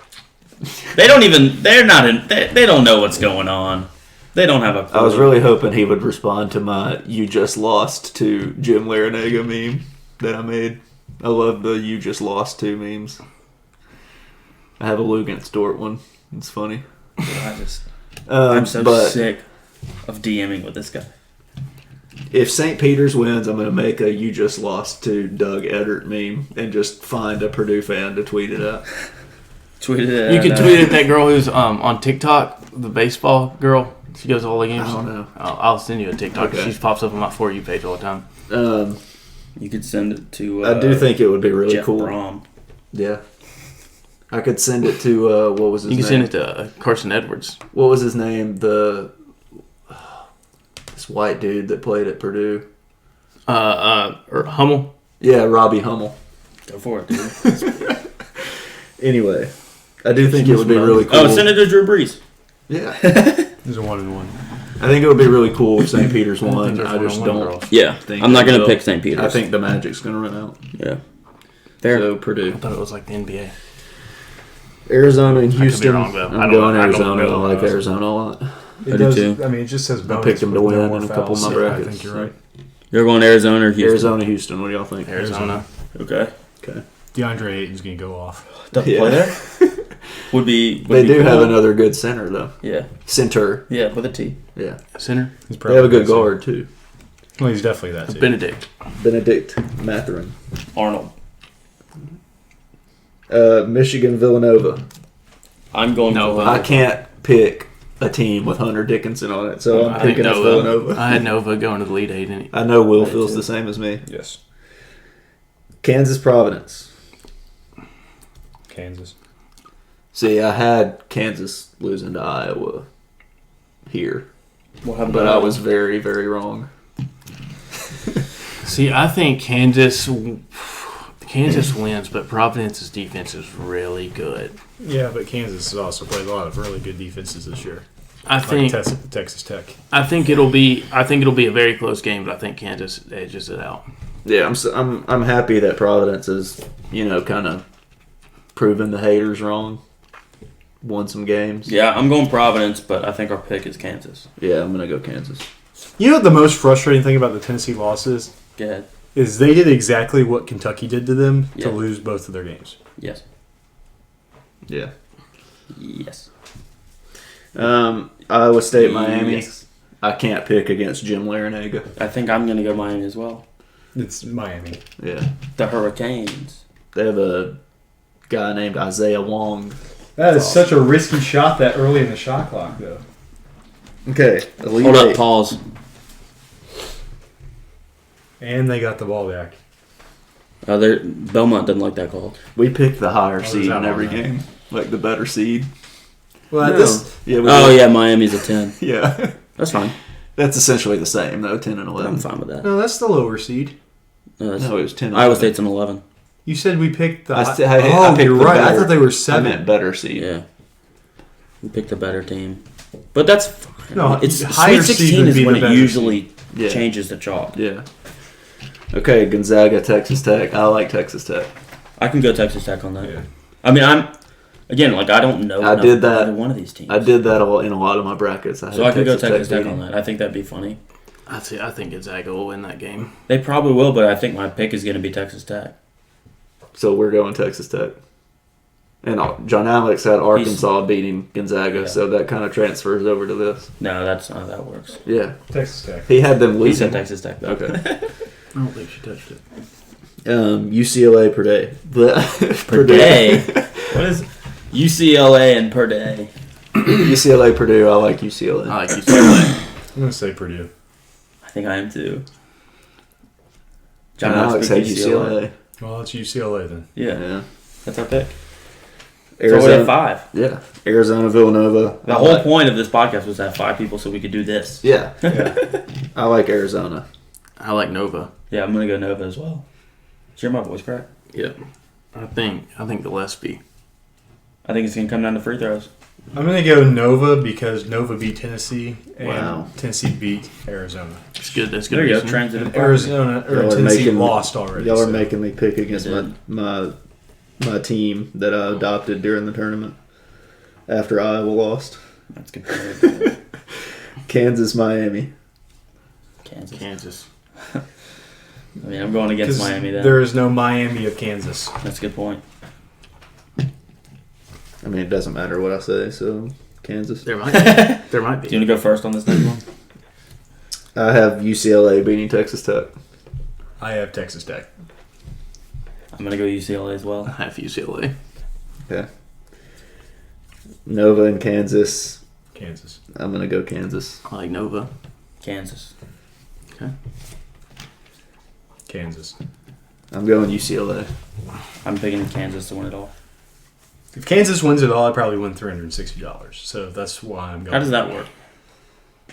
they don't know what's going on. They don't have a clue. I was really hoping he would respond to my "you just lost to Jim Larinaga" meme that I made. I love the "you just lost to" memes. I have a Lugan's Dort one. It's funny. I'm so sick of DMing with this guy. If St. Peter's wins, I'm going to make a "you just lost to Doug Eddert" meme and just find a Purdue fan to tweet it at. Tweet it. You can tweet at that girl who's on TikTok, the baseball girl. She goes to all the games. I don't know. I'll send you a TikTok. Okay. She pops up on my For You page all the time. You could send it to. I do think it would be really Jeff cool. Brom. Yeah. I could send it to, what was his name? You can send it to Carson Edwards. What was his name? This white dude that played at Purdue. Or Hummel. Yeah, Robbie Hummel. Go for it, dude. Anyway, I do think it would be really cool. Oh, send it to Drew Brees. Yeah. There's a 1-1. I think it would be really cool if St. Peter's won. I just don't. Yeah, think I'm not they going to will. pick St. Peter's. I think the Magic's going to run out. Yeah. Fair. So, Purdue. I thought it was like the NBA. Arizona and Houston. wrong, though. I'm going Arizona. I know. like Arizona a lot. It do too. I mean, it just says bonus. picked them to with win more in a couple of my fouls. brackets. I think you're right. You're going Arizona or Houston? Arizona, Houston. What do y'all think? Arizona. Okay. Okay. DeAndre Ayton's going to go off. Doesn't Yeah. play there? Would be They do cool. have another good center, though. Yeah. Center. Yeah, with a T. Yeah. Center. He's They have a good center. guard, too. Well, he's definitely that, too. Benedict. Benedict Mathurin. Arnold. Michigan, Villanova. I'm going No, Villanova. I can't pick a team with Hunter Dickinson on it, so I'm I think picking us Villanova. I had Nova going to the lead eight. And I know Will Me feels too. the same as me. Yes. Kansas, Providence. Kansas. See, I had Kansas losing to Iowa here, What happened but to I Iowa? was very, very wrong. See, I think Kansas wins, but Providence's defense is really good. Yeah, but Kansas has also played a lot of really good defenses this year. I think Texas Tech. I think it'll be a very close game, but I think Kansas edges it out. Yeah, I'm happy that Providence is, kind of proving the haters wrong. Won some games. Yeah, I'm going Providence, but I think our pick is Kansas. Yeah, I'm gonna go Kansas. You know what the most frustrating thing about the Tennessee losses Go ahead. is they did exactly what Kentucky did to them Yeah. to lose both of their games. Yes. Yeah. Yes. Iowa State, Miami. Yes. I can't pick against Jim Larinaga. I think I'm going to go Miami as well. It's Miami. Yeah. The Hurricanes. They have a guy named Isaiah Wong. That is such a risky shot that early in the shot clock, though. Okay. Elite Hold up, Eight. pause. And they got the ball back. Belmont doesn't like that call. We picked the higher seed that in every on that? game. Like the better seed. Well, No. this Yeah, we Oh, did. yeah, Miami's a 10. Yeah. That's fine. That's essentially the same, though, 10 and I'm 11. fine with that. no, that's the lower seed. No, that's, No, it was 10 and Iowa 11. State's an 11. You said we picked the. I picked you're the right. I better- thought they were I 7. meant better seed. Yeah. We picked a better team. But that's fine. No, It's higher Sweet seed 16 would is be when the it better usually Yeah. changes the chalk. Yeah. Okay, Gonzaga, Texas Tech. I like Texas Tech. I can go Texas Tech on that. Yeah. I mean, I don't know I enough did about that. either one of these teams. I did that in a lot of my brackets. So I could go Texas Tech beating. on that. I think that'd be funny. I think Gonzaga will win that game. They probably will, but I think my pick is going to be Texas Tech. So we're going Texas Tech. And John Alex had Arkansas beating Gonzaga, Yeah. so that kind of transfers over to this. No, that's not how that works. Yeah. Texas Tech. He had them He losing. said Texas Tech, though. Okay. I don't think she touched it. UCLA per day. Per day? What is UCLA and per day? UCLA Purdue. I like UCLA. I like UCLA. I'm going to say Purdue. I think I am too. John Alex had UCLA. Well, it's UCLA then. Yeah, Yeah. that's our pick. So Arizona. we have 5. Yeah. Arizona, Villanova. The whole point of this podcast was to have 5 people so we could do this. Yeah. Yeah. I like Arizona. I like Nova. Yeah, I'm going to go Nova as well. Did you hear my voice crack? Yep. I think Gillespie. I think it's going to come down to free throws. I'm going to go Nova because Nova beat Tennessee and Wow. Tennessee beat Arizona. It's good. That's good. There you go, reasoning. transitive. And Arizona or Y'all are Tennessee making- lost already. Y'all are so. making me pick against You did. my team that I adopted during the tournament after Iowa lost. That's good. Kansas, Miami. Kansas. I mean, I'm going against Miami then. There is no Miami of Kansas. That's a good point. I mean, it doesn't matter what I say, so Kansas. There might be. There might be. Do you want to go first on this next one? I have UCLA beating Texas Tech. I have Texas Tech. I'm going to go UCLA as well. I have UCLA. Okay. Nova and Kansas. Kansas. I'm going to go Kansas. I like Nova. Kansas. Okay. Kansas. I'm going UCLA. I'm picking Kansas to win it all. If Kansas wins it all, I probably win $360. So that's why I'm going. How does that work?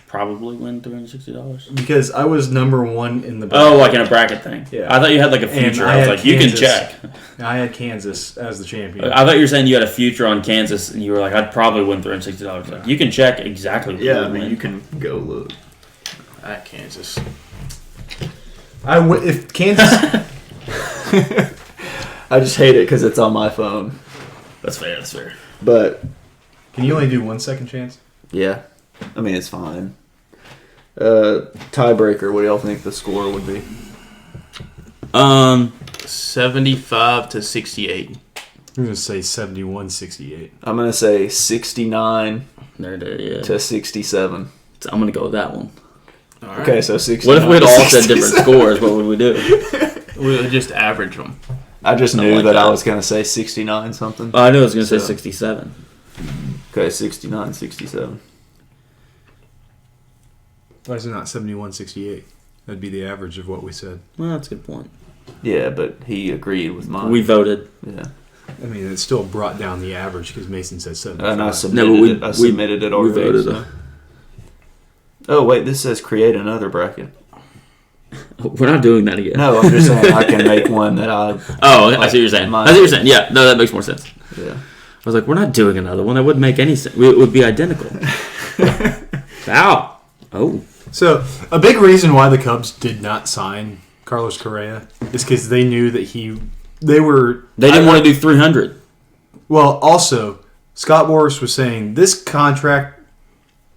Probably win $360. Because I was number one in the bracket. Oh, like in a bracket thing. Yeah. I thought you had like a future. And I was had like, you can Kansas. check. I had Kansas as the champion. I thought you were saying you had a future on Kansas, and you were like, I'd probably win $360. Like, you can check exactly what Yeah, you I would mean, win. you can go look. At Kansas. If Kansas. I just hate it because it's on my phone. That's fair. That's fair. But, Can you only do 1 second chance? yeah. I mean, it's fine. Tiebreaker, what do y'all think the score would be? 75 to 68. I'm going to say 71-68. I'm going to say 69 There it is. Yeah. to 67. I'm gonna go with that one. All right. Okay, so 69 What if we had to all said 67? different scores? What would we do? We would just average them. I just Something knew like that I that. was going to say 69 something. I knew I was gonna say So- 67. Okay, 69, 67. Why is it not 71-68? That'd be the average of what we said. Well, that's a good point. Yeah, but he agreed with mine. We voted. Yeah. I mean, it still brought down the average because Mason said 75. And I No, submitted but we- it. I submitted it already. voted. so. Oh, wait, this says create another bracket. We're not doing that again. No, I'm just saying I can make one that I... Oh, I see what you're saying. Mine- I see what you're saying. Yeah, no, that makes more sense. Yeah. I was like, we're not doing another one. That wouldn't make any sense. It would be identical. Ow. Oh. So, a big reason why the Cubs did not sign Carlos Correa is because they knew that they Didn't want to do 300. Well, also, Scott Boras was saying this contract,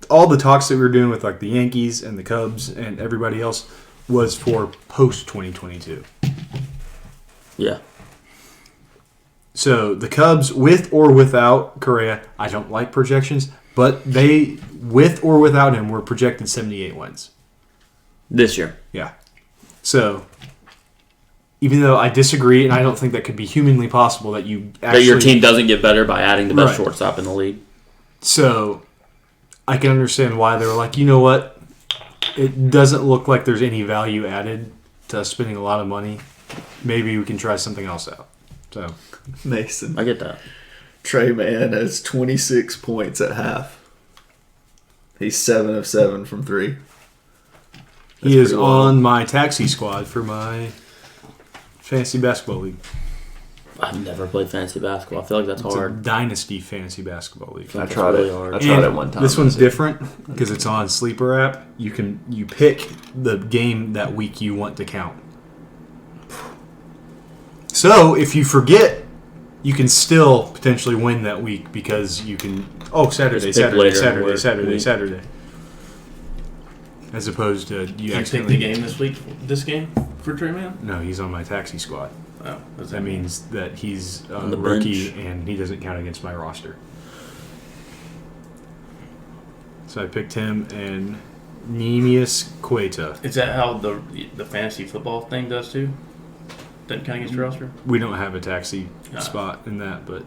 all the talks that we were doing with like the Yankees and the Cubs and everybody else was for post-2022. Yeah. So the Cubs, with or without Correa, I don't like projections, but they, with or without him, were projected 78 wins. This year. Yeah. So, even though I disagree, and I don't think that could be humanly possible that you actually... That your team doesn't get better by adding the best Right. shortstop in the league. So, I can understand why they were like, you know what? It doesn't look like there's any value added to us spending a lot of money. Maybe we can try something else out. So, Mason. I get that. Trey Mann has 26 points at half. He's 7 of 7 from 3. he is pretty wild. on my taxi squad for my fantasy basketball league. I've never played fantasy basketball. I feel like that's It's hard. a dynasty fantasy basketball league. I That's tried really it. hard. I tried And it one time. This one's That's it. different because it's on Sleeper app. You pick the game that week you want to count. So if you forget, you can still potentially win that week because you can. Oh, Saturday, Just pick Saturday, later Saturday, in Saturday, week. Saturday. As opposed to you You pick accidentally. the game this week? This game for Trey Man? No, he's on my taxi squad. Oh, That means that he's a On the rookie bench. and he doesn't count against my roster. So I picked him and Nemius Queta. Is that how the fantasy football thing does too? Doesn't count against your roster? We don't have a taxi Ah. spot in that, but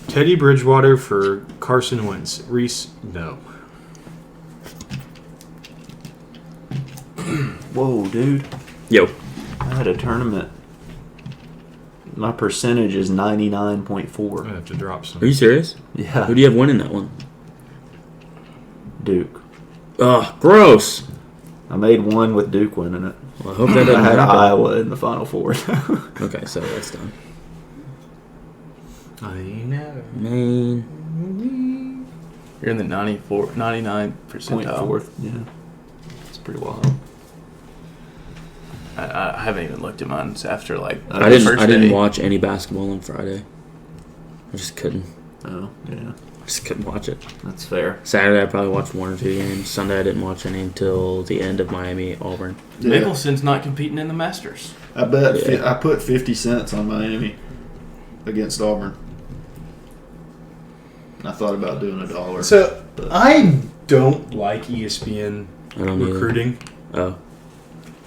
Teddy Bridgewater for Carson Wentz. Reese, no. Whoa, dude. Yo. I had a tournament. My percentage is 99.4. I'm gonna have to drop some. Are you serious? Yeah. Who do you have winning that one? Duke. Ugh, gross. I made one with Duke winning it. Well, I hope that I doesn't had happen. Iowa in the Final Four. Okay, so that's done. I know. Man. You're in the 99 percentile. 0.4. Yeah. It's pretty wild. I haven't even looked at mine after like I I the didn't first I didn't day. watch any basketball on Friday. I just couldn't. Oh, yeah. Just couldn't watch it. That's fair. Saturday I probably watched 1 or 2 games. Sunday I didn't watch any until the end of Miami-Auburn. Yeah. Mickelson's not competing in the Masters. I bet I put 50 cents on Miami against Auburn. I thought about doing $1. So I don't like ESPN I don't either. recruiting. Oh.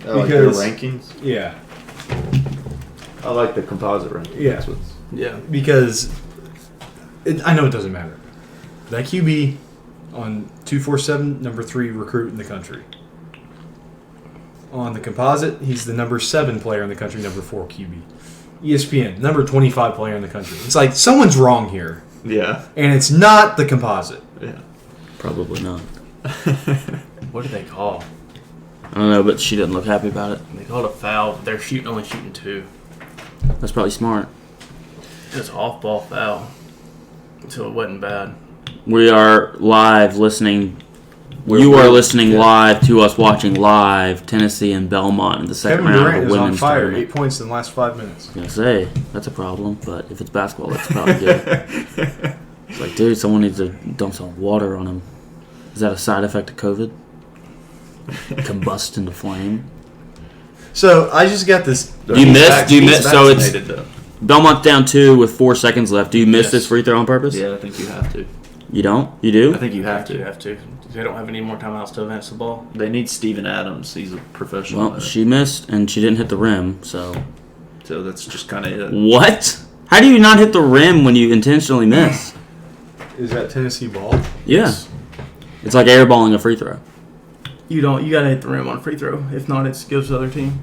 I like their Because- rankings. Yeah, I like the composite rankings. Yeah. That's what's- Yeah. because I know it doesn't matter. That QB on 247, number 3 recruit in the country. On the composite, he's the number 7 player in the country, number 4 QB. ESPN, number 25 player in the country. It's like someone's wrong here, Yeah. and it's not the composite. Yeah. Probably not. What did they call? I don't know, but she didn't look happy about it. They called a foul, but they're only shooting 2. That's probably smart. It was an off-ball foul. So it wasn't bad. We are live listening. You are listening live to us watching live Tennessee and Belmont in the second Kevin round Durant of the is on women's fire, tournament. 8 points in the last 5 minutes. I was gonna say that's a problem, but if it's basketball, that's probably good. It's like, dude, someone needs to dump some water on him. Is that a side effect of COVID? Combust into flame. So I just got this. Do you miss? Do you He's miss? So it's vaccinated, though. Belmont's down 2 with 4 seconds left. Do you miss Yes. this free throw on purpose? Yeah, I think you have to. You don't? You do? I think you have You to. have to. They don't have any more timeouts to advance the ball. They need Steven Adams. He's a professional. Well, she missed and she didn't hit the rim, so. So that's just kind of it. What? How do you not hit the rim when you intentionally miss? Is that Tennessee ball? Yeah. It's like airballing a free throw. You don't. You gotta hit the rim on a free throw. If not, it gives the other team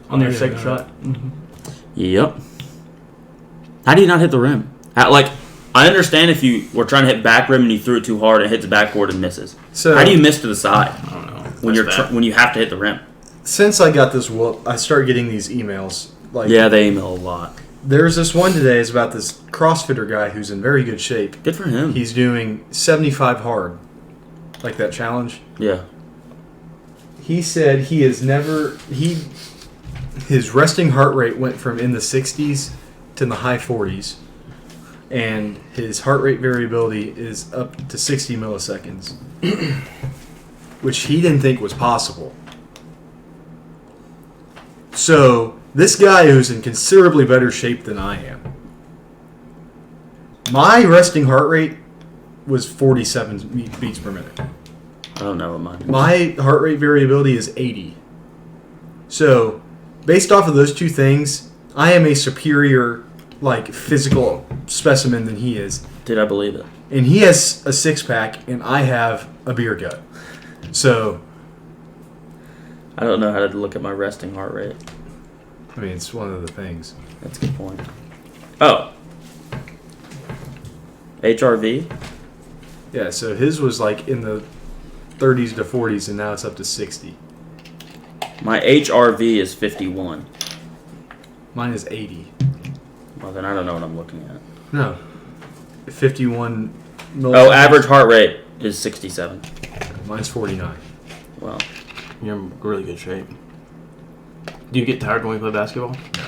on their yeah, second no. shot. Mm-hmm. Yep. How do you not hit the rim? I understand if you were trying to hit back rim and you threw it too hard and it hits the backboard and misses. So How do you miss to the side I don't know. when That's bad. when you have to hit the rim? since I got this whoop, I started getting these emails. Like, Yeah, they email a lot. there's this one today is about this CrossFitter guy who's in very good shape. Good for him. He's doing 75 hard, like that challenge. Yeah. He said he has never his resting heart rate went from in the 60s to the high 40s, and his heart rate variability is up to 60 milliseconds, which he didn't think was possible. So this guy who's in considerably better shape than I am, my resting heart rate was 47 beats per minute. I don't know what mine is. My heart rate variability is 80. So, based off of those two things, I am a superior, physical specimen than he is. Did I believe it? And he has a six-pack, and I have a beer gut. So, I don't know how to look at my resting heart rate. I mean, it's one of the things. That's a good point. Oh. HRV? Yeah, so his was in the 30s to 40s, and now it's up to 60. My HRV is 51. Mine is 80. Well, then I don't know what I'm looking at. No. 51 Oh, milliseconds. average heart rate is 67. Mine's 49. Well, You're in really good shape. Do you get tired when we play basketball? No.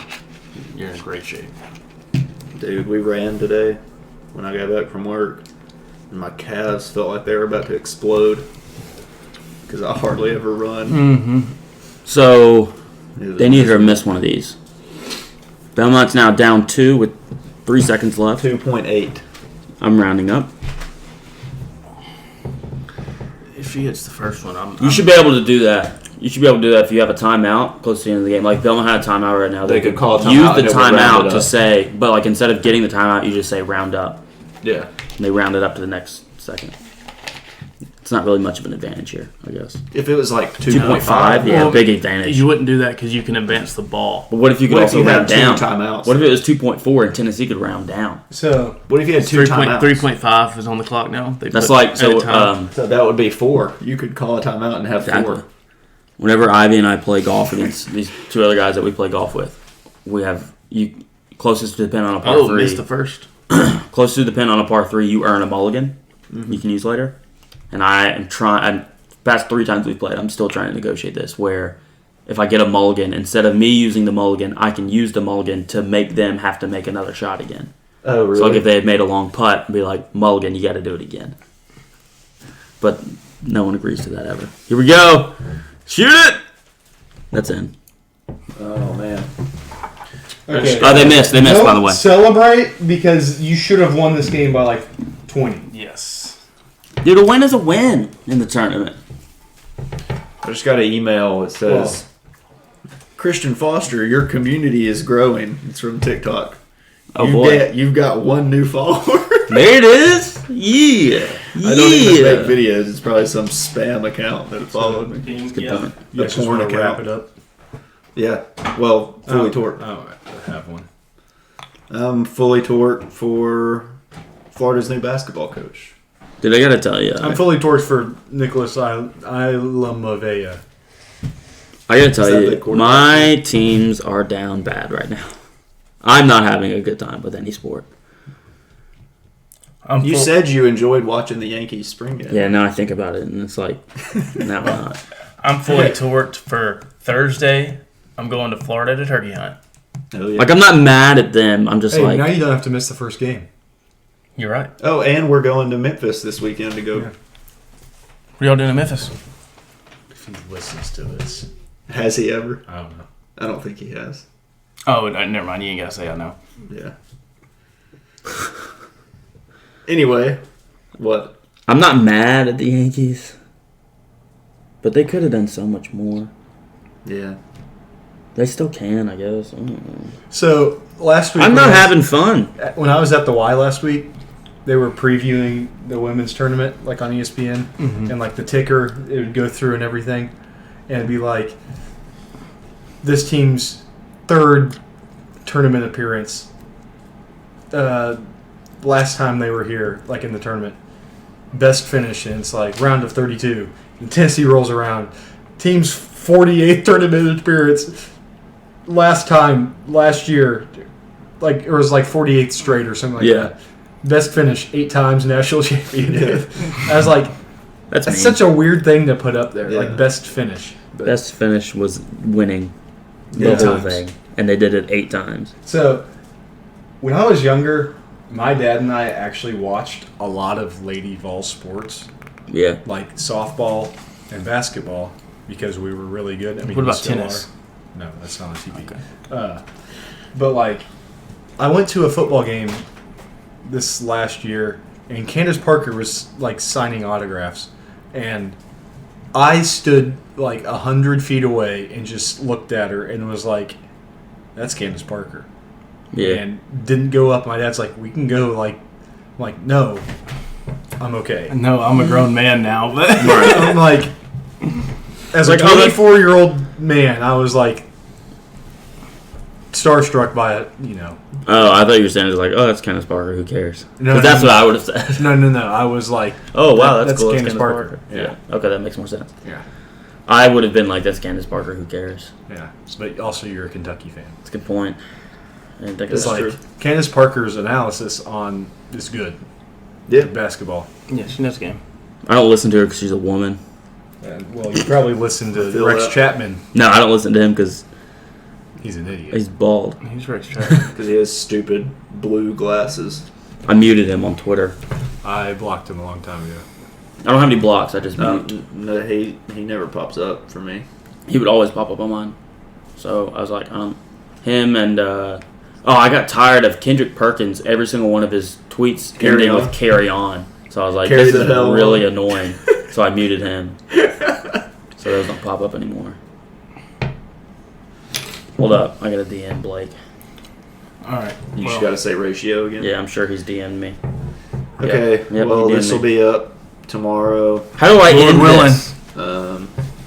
You're in great shape. Dude, we ran today when I got back from work, and my calves felt like they were about to explode because I hardly ever run. Mm-hmm. so It was they need her to miss one of these. Belmont's now down 2 with 3 seconds left. 2.8. I'm rounding up. If she hits the first one, You should be able to do that. You should be able to do that if you have a timeout close to the end of the game. Like Belmont had a timeout right now. They could call a timeout use and the it would round timeout it to up. say, but instead of getting the timeout, you just say round up. Yeah. And they round it up to the next second. It's not really much of an advantage here, I guess. If it was 2.5, yeah, Well, big advantage. You wouldn't do that because you can advance the ball. But what if you could What if also you had round two down? timeouts? What if it was 2.4 and Tennessee could round down? So, What if you had two timeouts? 3.5 is on the clock now. They That's put like so. added time. So that would be 4. You could call a timeout and have Exactly. 4. Whenever Ivy and I play golf against these two other guys that we play golf with, we have you closest to the pin on a par 3. Missed the first. Closest to the pin on a par 3, you earn a mulligan. You can use later. And I am trying. Past 3 times we've played, I'm still trying to negotiate this. Where if I get a mulligan, instead of me using the mulligan, I can use the mulligan to make them have to make another shot again. Oh, really? So like if they had made a long putt, I'd be like, Mulligan, you got to do it again. But no one agrees to that ever. Here we go. Shoot it. That's in. Oh, man. Okay. Oh, they missed. They missed, Don't by the way. celebrate because you should have won this game by like 20. Yes. Dude, a win is a win in the tournament. I just got an email. It says, Christian Foster, your community is growing. It's from TikTok. Oh, boy. You've got one new follower. There it is. Yeah. I don't even make videos. It's probably some spam account that followed me. Good point. A porn account. Wrap it up. Yeah. Well, fully torqued. Oh, I have one. I'm fully torqued for Florida's new basketball coach. Dude, I got to tell you. I'm fully torched for Nicholas Ilamavea. I got to tell that you, the quarterback? my teams are down bad right now. I'm not having a good time with any sport. You said you enjoyed watching the Yankees spring game. Yeah, now I think about it, and it's like, no, I'm not. I'm fully torqued for Thursday. I'm going to Florida to turkey hunt. Oh, yeah. Like, I'm not mad at them. I'm just Hey, like, now you don't have to miss the first game. You're right. Oh, and we're going to Memphis this weekend to go. Yeah. What y'all doing in Memphis? If he listens to this. Has he ever? I don't know. I don't think he has. Oh, never mind. You ain't got to say I know. Yeah. Anyway, what? I'm not mad at the Yankees, but they could have done so much more. Yeah. They still can, I guess. I don't know. So, last week... I'm not having fun. When I was at the Y last week, they were previewing the women's tournament, like on ESPN, and like the ticker, it would go through and everything, and it'd be like, this team's third tournament appearance, last time they were here, like in the tournament, best finish, and it's like round of 32, and Tennessee rolls around, team's 48th tournament appearance, last year, like it was like 48th straight or something like that. Best finish 8 times, national champion. I was like, that's such a weird thing to put up there. Yeah. Like best finish. Best finish was winning the whole thing, and they did it 8 times. So, when I was younger, my dad and I actually watched a lot of Lady Vol sports, Yeah. like softball and basketball, because we were really good. I mean, What we about still tennis? are. No, that's not on TV. Okay. But like, I went to a football game this last year, and Candace Parker was like signing autographs, and I stood like 100 feet away and just looked at her and was like, "That's Candace Parker." Yeah. And didn't go up. My dad's like, "We can go." I'm like, "No, I'm okay." No, I'm a grown man now, but I'm like, as a Like, oh, that- 24-year-old man, I was like starstruck by it, you know. Oh, I thought you were saying it was like, oh, that's Candace Parker. Who cares? No, Because that's no. what I would have said. No. I was like, Oh, wow, that's cool. Candace Parker. Yeah. Okay, that makes more sense. Yeah. I would have been like, that's Candace Parker. Who cares? Yeah. But also, you're a Kentucky fan. That's a good point. I didn't think It's of that. like Candace Parker's analysis on is good. Yeah. Basketball. yeah, she knows the game. I don't listen to her because she's a woman. And, well, you probably listened to Feel Rex that. Chapman. No, I don't listen to him because He's an idiot. he's bald. He's Rex Chapter. Because he has stupid blue glasses. I muted him on Twitter. I blocked him a long time ago. I don't have any blocks. I just mute. No, he never pops up for me. He would always pop up on mine. So I was like, him and I got tired of Kendrick Perkins. Every single one of his tweets Carry ending on. with "carry on." So I was like, Carry this the is hell really on. annoying. So I muted him. So those don't pop up anymore. Hold up, I got a DM Blake. All right. You well, just got to say ratio again. Yeah, I'm sure he's DM'd me. Okay. Yep, well, he did this will me. be up tomorrow. How do I Lord end willing. this?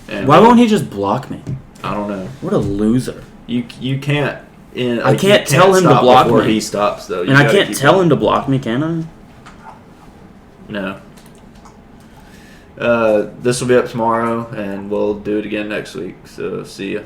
And Why won't he just block me? I don't know. What a loser. You can't. I can't tell him to stop block before me. he stops though. And I can't tell him to block me, can I? No. This will be up tomorrow, and we'll do it again next week. So see ya.